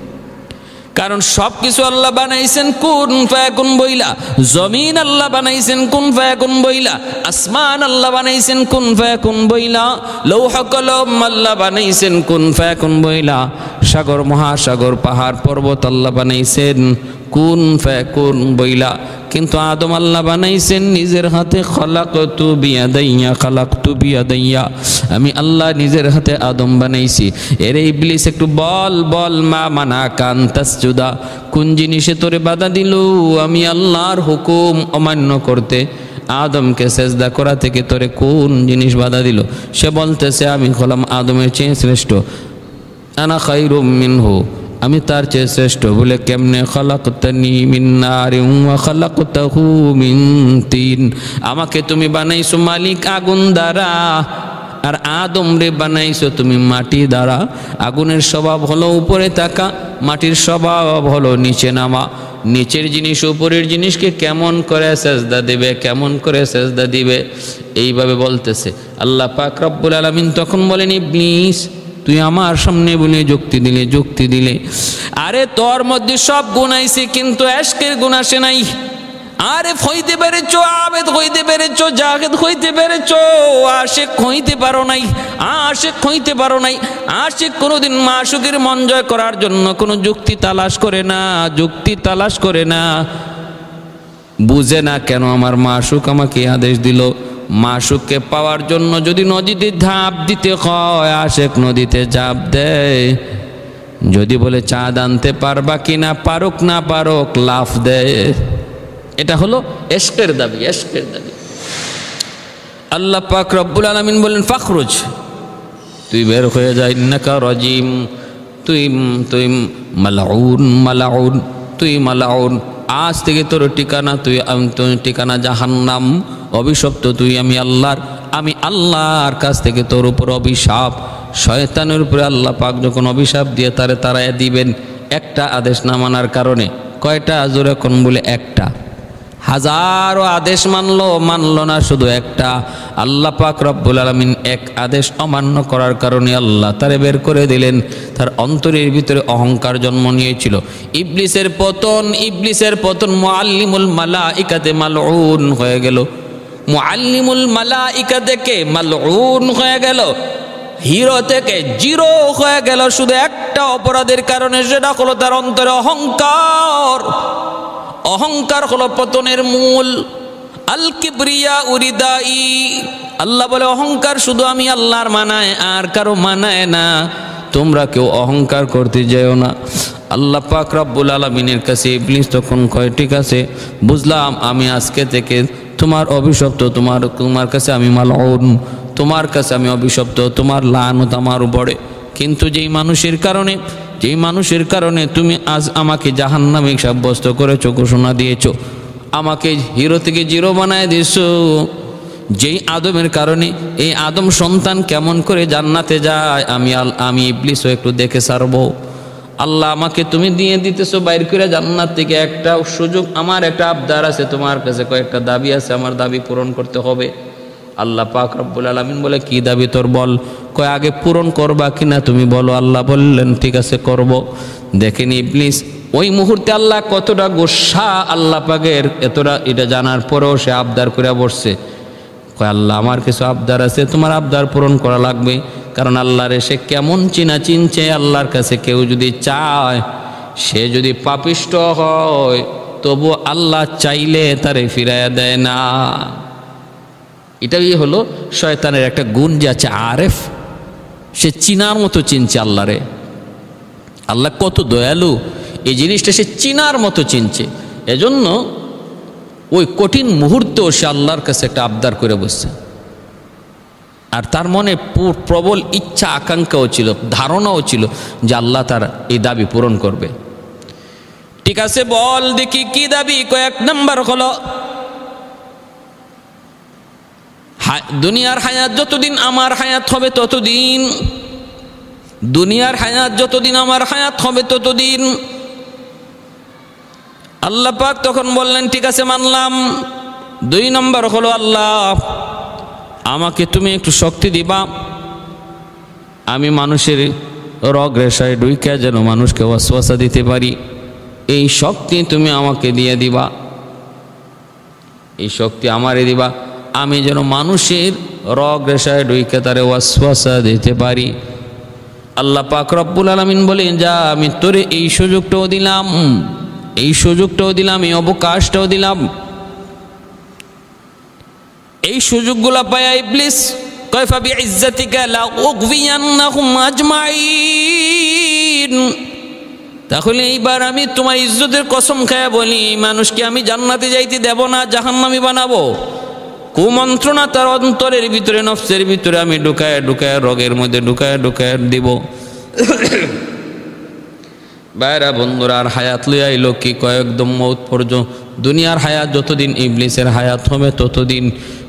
কারণ সব কিছু আল্লাহ বানাইছেন কুন ফায়াকুন বইলা। জমিন আল্লাহ বানাইছেন কুন ফায়াকুন বইলা, আসমান আল্লাহ বানাইছেন কুন ফায়াকুন বইলা, লৌহ কলম আল্লাহ বানাইছেন কুন ফায়াকুন বইলা, সাগর মহাসাগর পাহাড় পর্বত আল্লাহ বানাইছেন কুন ফায়াকুন বইলা। কিন্তু আদম আল্লাহ বানাইছেন নিজের হাতে, খালাকতু বিয়াদাইয়া, খালাকতু বিয়াদাইয়া, আমি আল্লাহ নিজের হাতে আদম বানাইছি। এরে ইবলিস একটু বল মা মানাকা আন তাসজুদা, কোন জিনিসে তোরে বাধা দিল আমি আল্লাহর হুকুম অমান্য করতে? আদমকে সেজদা করা থেকে তোরে কোন জিনিস বাধা দিল? সে বলতেছে আমি হলাম আদমের চেয়ে শ্রেষ্ঠ, আনা খায়রুম মিনহু, আমি তার চেয়ে শ্রেষ্ঠ বলে কেমনে খালাকতানি মিন নারিন ওয়া খালাকতাহু মিন তিন, আমাকে তুমি বানাইছো মালিক আগুন দ্বারা, আর আদম রে বানাইছো তুমি মাটি দ্বারা। আগুনের স্বভাব হলো উপরে থাকা, মাটির স্বভাব হলো নিচে নামা। নিচের জিনিস উপরের জিনিসকে কেমন করে সেজদা দিবে, কেমন করে সেজদা দিবে, এইভাবে বলতেছে আল্লাহ পাক রব্বুল আলামিন। তখন বলেন ইবলিস তুই আমার সামনে বলে যুক্তি দিলে আরে তোর মধ্যে সব গুণ আইছে কিন্তু এশকের গুণ আসে নাই। আরেফ হইতে পেরেছো, আবেদ হইতে পেরেছো, জাহেদ হইতে পেরেছো, আশিক হইতে পারো নাই, আশিক হইতে পারো নাই। আশিক কোনোদিন মাশুকের মন জয় করার জন্য কোনো যুক্তি তালাশ করে না, যুক্তি তালাশ করে না, বুঝে না কেন আমার মাশুক আমাকে আদেশ দিল। মাশুককে পাওয়ার জন্য যদি নদীতে ঝাঁপ দিতে হয়, আশিক নদীতে ঝাঁপ দেয়। যদি বলে চাঁদ আনতে পারবা কিনা, পারুক না পারুক লাফ দেয়। এটা হলো এশকের দাবি, এশকের দাবি। আল্লাহ পাক রব্বুল আলামিন বলেন ফাখরুজ, তুই বের হয়ে যা, ইন্নাকা রাজিম, তুই মালাউন, মালাউন, তুই মালাউন। আজ থেকে তোর ঠিকানা তোর ঠিকানা জাহান্নাম, অভিশপ্ত তুই। আমি আল্লাহর কাছ থেকে তোর উপর অভিশাপ। শয়তানের উপরে আল্লাহ পাক যখন অভিশাপ দিয়ে তারায় দিবেন একটা আদেশ না মানার কারণে। কয়টা জোরে কোন বলে একটা, হাজারো আদেশ মানলো না, শুধু একটা। আল্লাহ পাক রব্বুল আলামিন এক আদেশ অমান্য করার কারণে আল্লাহ তারে বের করে দিলেন। তার অন্তরের ভিতরে অহংকার জন্ম নিয়েছিল। ইবলিসের পতন মুআল্লিমুল মালাইকাতে মালউন হয়ে গেল। মুআল্লিমুল মালাইকা থেকে মালউন হয়ে গেল, হিরো থেকে জিরো হয়ে গেল শুধু একটা অপরাধের কারণে, সেটা হলো তার অন্তরে অহংকার। অহংকার হলো পতনের মূল। আল কিবরিয়া উরিদাই, আল্লাহ বলে অহংকার শুধু আমি আল্লাহর মানায়, আর কারো মানায় না। তোমরা কেউ অহংকার করতে যেও না। আল্লাহ পাক রব্বুল আলামিনের কাছে ইবলিস তখন কয় ঠিক আছে বুঝলাম, আমি আজকে থেকে তোমার অভিশপ্ত, তোমার কাছে আমি মালউন, তোমার কাছে আমি অভিশপ্ত, তোমার লানত আমার উপরে। কিন্তু যেই মানুষের কারণে তুমি আজ আমাকে জাহান্নামে সাব্যস্ত করেছো, ঘোষণা দিয়েছো, আমাকে হিরো থেকে জিরো বানায় দিয়েছো, যেই আদমের কারণে এই আদম সন্তান কেমন করে জান্নাতে যায় আমি ইবলিসও একটু দেখে ছাড়বো। আল্লাহ আমাকে তুমি দিয়ে দিতেছো বাইর করে জান্নাত থেকে। একটা সুযোগ, আমার একটা আবদার আছে তোমার কাছে, কয়েকটা দাবি আছে, আমার দাবি পূরণ করতে হবে। আল্লাহ পাক রব্বুল আলামিন বলে কি দাবি তোর বল? কয় আগে পূরণ করবা কিনা তুমি বলো। আল্লাহ বললেন ঠিক আছে করব। দেখেন ইবলিস ওই মুহূর্তে আল্লাহ কতটা গোসা আল্লাহ পাকের, এতটা এটা জানার পরেও সে আবদার করে বসছে। কয় আল্লাহ আমার কিছু আবদার আছে, তোমার আবদার পূরণ করা লাগবে। কারণ আল্লাহরে সে কেমন চিনছে। আল্লাহর কাছে কেউ যদি চায়, সে যদি পাপিষ্ট হয়, তবু আল্লাহ চাইলে তারে ফিরাইয়া দেয় না। এটাই হলো শয়তানের একটা গুণ যে আছে আরেফ, সে চিনার মতো চিনছে আল্লাহরে। আল্লাহ কত দয়ালু, এই জিনিসটা সে চিনার মতো চিনছে। এজন্য ওই কঠিন মুহূর্তেও সে আল্লাহর কাছে একটা আবদার করে বসছে। আর তার মনে প্রবল ইচ্ছা আকাঙ্ক্ষাও ছিল, ধারণাও ছিল যে আল্লাহ তার এই দাবি পূরণ করবে। ঠিক আছে বল দেখি কি দাবি? কয়েক নাম্বার হলো দুনিয়ার হায়াত যতদিন আমার হায়াত হবে ততদিন, দুনিয়ার হায়াত যতদিন আমার হায়াত হবে ততদিন। আল্লাহ পাক তখন বললেন ঠিক আছে মানলাম। 2 নম্বর হলো আল্লাহ আমাকে তুমি একটু শক্তি দিবা, আমি মানুষের রগ রেশায় ঢুইকা যেন মানুষকে ওয়াসওয়াসা দিতে পারি। এই শক্তি তুমি আমাকে দিয়ে দিবা, এই শক্তি আমারে দিবা, আমি যেন মানুষের রগ রেশায় ঢুইকা তারে ওয়াসওয়াসা দিতে পারি। আল্লাহ পাক রব্বুল আলামিন বলেন যা আমি তোরে এই সুযোগটাও দিলাম, এই সুযোগটাও দিলাম, এই অবকাশটাও দিলাম। এই সুযোগগুলা পায়া ইবলিস কয় ফাবিইজ্জাতিকা লা উগবিয়ান্নাহুম আজমাইন। তাহলে এইবার আমি তোমার ইজ্জতের কসম খায়া বলি, মানুষকে আমি জান্নাতে যাইতে দেব না, জাহান্নামী বানাবো। কুমন্ত্রণা তার অন্তরের ভিতরে, নফসের ভিতরে আমি ঢুকায় ঢুকায়, রগের মধ্যে ঢুকায় ঢুকায় দিব। বাইরা বন্ধুরা, আর হায়াত লইয়া আইলো কি কয়, একদম মৌত পর্যন্ত দুনিয়ার হায়াত যতদিন, ইবলিসের হায়াত হবে ততদিন।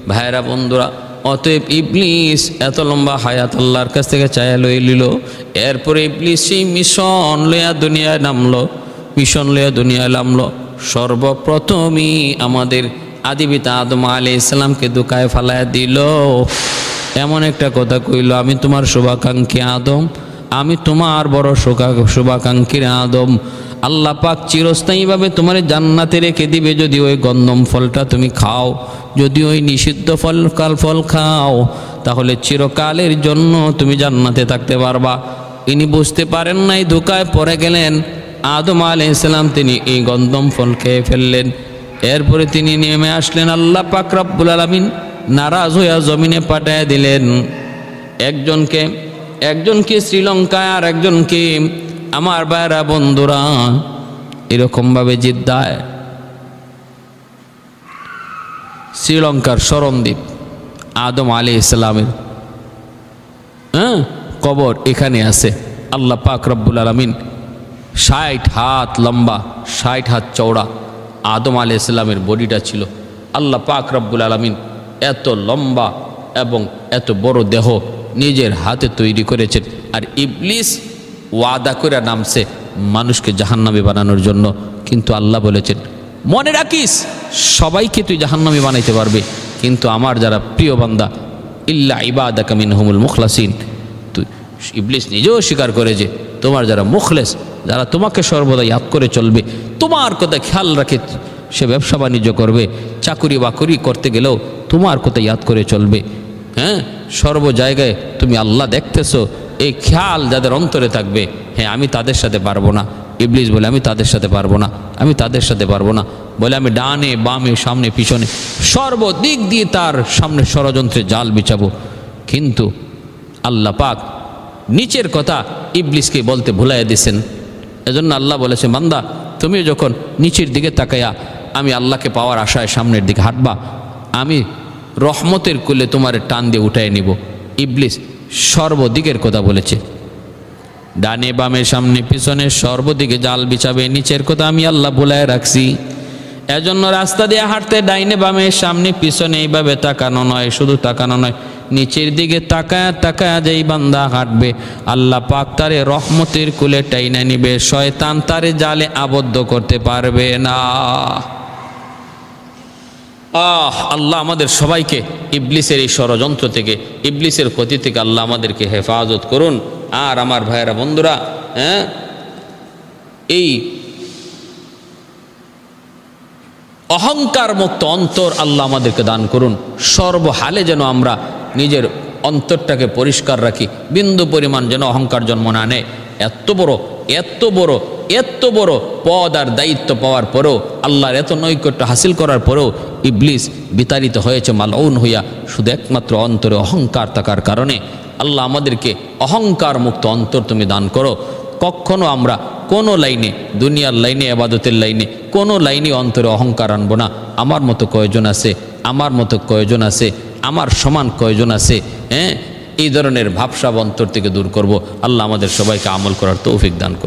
ভাইরা বন্ধুরা, অতএব ইবলিস এত লম্বা হায়াত আল্লাহর কাছ থেকে চায়া লই লিল। এরপরে ইবলিস সেই মিশন লইয়া দুনিয়ায় নামলো, মিশন লইয়া দুনিয়ায় নামলো। সর্বপ্রথমই আমাদের আদিপিতা আদম আলাইহিস সালামকে দুকায় ফালায়া দিল। এমন একটা কথা কইল, আমি তোমার শুভাকাঙ্ক্ষী আদম, আমি তোমার বড় শুভাকাঙ্ক্ষীর আদম। আল্লাহ পাক চিরস্থায়ীভাবে তোমার জান্নাতে রেখে দিবে যদি ওই গন্ধম ফলটা তুমি খাও। যদি ওই নিষিদ্ধ ফল খাও তাহলে চিরকালের জন্য তুমি জান্নাতে থাকতে পারবা। ইনি বুঝতে পারেন নাই, ধোঁকায় পড়ে গেলেন। আদম আলাইহিস সালাম তিনি এই গন্ধম ফল খেয়ে ফেললেন। এরপরে তিনি নেমে আসলেন। আল্লাহ পাক রব্বুল আলামিন নারাজ হইয়া জমিনে পাঠাইয়া দিলেন। একজনকে শ্রীলঙ্কায়, আর একজনকে আমার ভাইরা বন্ধুরা এরকমভাবে জিদ্দায়, শ্রীলঙ্কার শরণদ্বীপ আদম আলাইহিস সালামের কবর এখানে আছে। আল্লাহ পাক রব্বুল আলামিন 60 হাত লম্বা, 60 হাত চওড়া আদম আলাইহিস সালামের বডিটা ছিল। আল্লাহ পাক রব্বুল আলামিন এত লম্বা এবং এত বড় দেহ নিজের হাতে তৈরি করেছেন। আর ইবলিস ওয়াদা করে নামছে মানুষকে জাহান্নামী বানানোর জন্য। কিন্তু আল্লাহ বলেছেন, মনে রাখিস সবাইকে তুই জাহান্নামী বানাইতে পারবে, কিন্তু আমার যারা প্রিয় বান্দা, ইল্লা ইবাদাকা মিনহুমুল মুখলাসিন। তুই ইবলিস নিজেও স্বীকার করে যে তোমার যারা মুখলেস, যারা তোমাকে সর্বদা ইয়াদ করে চলবে, তোমার কথা খেয়াল রাখে, সে ব্যবসা বাণিজ্য করবে, চাকুরি বাকুরি করতে গেলেও তোমার কথা ইয়াদ করে চলবে, সর্ব জায়গায় তুমি আল্লাহ দেখতেছো, এই খেয়াল যাদের অন্তরে থাকবে, হ্যাঁ আমি তাদের সাথে পারবো না। ইবলিস বলে আমি তাদের সাথে পারবো না, আমি তাদের সাথে পারবো না। বলে আমি ডানে বামে সামনে পিছনে সর্বদিক দিয়ে তার সামনে ষড়যন্ত্রে জাল বিছাবো। কিন্তু আল্লাহ পাক নিচের কথা ইবলিসকে বলতে ভুলাইয়া দিয়েছেন। এজন্য আল্লাহ বলেছে, বান্দা তুমি যখন নিচের দিকে তাকাইয়া আমি আল্লাহকে পাওয়ার আশায় সামনের দিকে হাঁটবা, আমি রহমতের কুলে তোমার টান দিয়ে উঠাই নিব। ইবলিস সর্বদিকের কথা বলেছে, ডানে বামে সামনে পিছনে সর্বদিকে জাল বিছাবে, নিচের কথা আমি আল্লাহ বলায় রাখছি। এজন্য রাস্তা দিয়ে হাঁটতে ডাইনে বামে সামনে পিছনে এইভাবে তাকানো নয়, শুধু তাকানো নয়, নিচের দিকে তাকায়া তাকায়া যেই বান্দা হাঁটবে আল্লাহ পাক তারে রহমতের কুলে টাইনা নিবে, শয়তান তারে জালে আবদ্ধ করতে পারবে না। আল্লাহ আমাদের সবাইকে ইবলিসের এই ষড়যন্ত্র থেকে, ইবলিসের ক্ষতি থেকে আল্লাহ আমাদেরকে হেফাজত করুন। আর আমার ভাইয়েরা বন্ধুরা, এই অহংকার মুক্ত অন্তর আল্লাহ আমাদেরকে দান করুন। সর্বহালে যেন আমরা নিজের অন্তরটাকে পরিষ্কার রাখি, বিন্দু পরিমাণ যেন অহংকার জন্ম না নেয়। এত বড় পদ আর দায়িত্ব পাওয়ার পরেও, আল্লাহর এত নৈকট্য হাসিল করার পরেও ইবলিস বিতাড়িত হয়েছে মালউন হইয়া, শুধু একমাত্র অন্তরে অহংকার থাকার কারণে। আল্লাহ আমাদেরকে অহংকার মুক্ত অন্তর তুমি দান করো। কখনো আমরা কোনো লাইনে, দুনিয়ার লাইনে, ইবাদতের লাইনে, কোনো লাইনে অন্তরে অহংকার আনবো না। আমার মতো কয়জন আছে, আমার মতো কয়জন আছে, আমার সমান কয়জন আছে, এই ধরনের ভাবসাব অন্তর থেকে দূর করব। আল্লাহ আমাদের সবাইকে আমল করার তৌফিক দান করুন।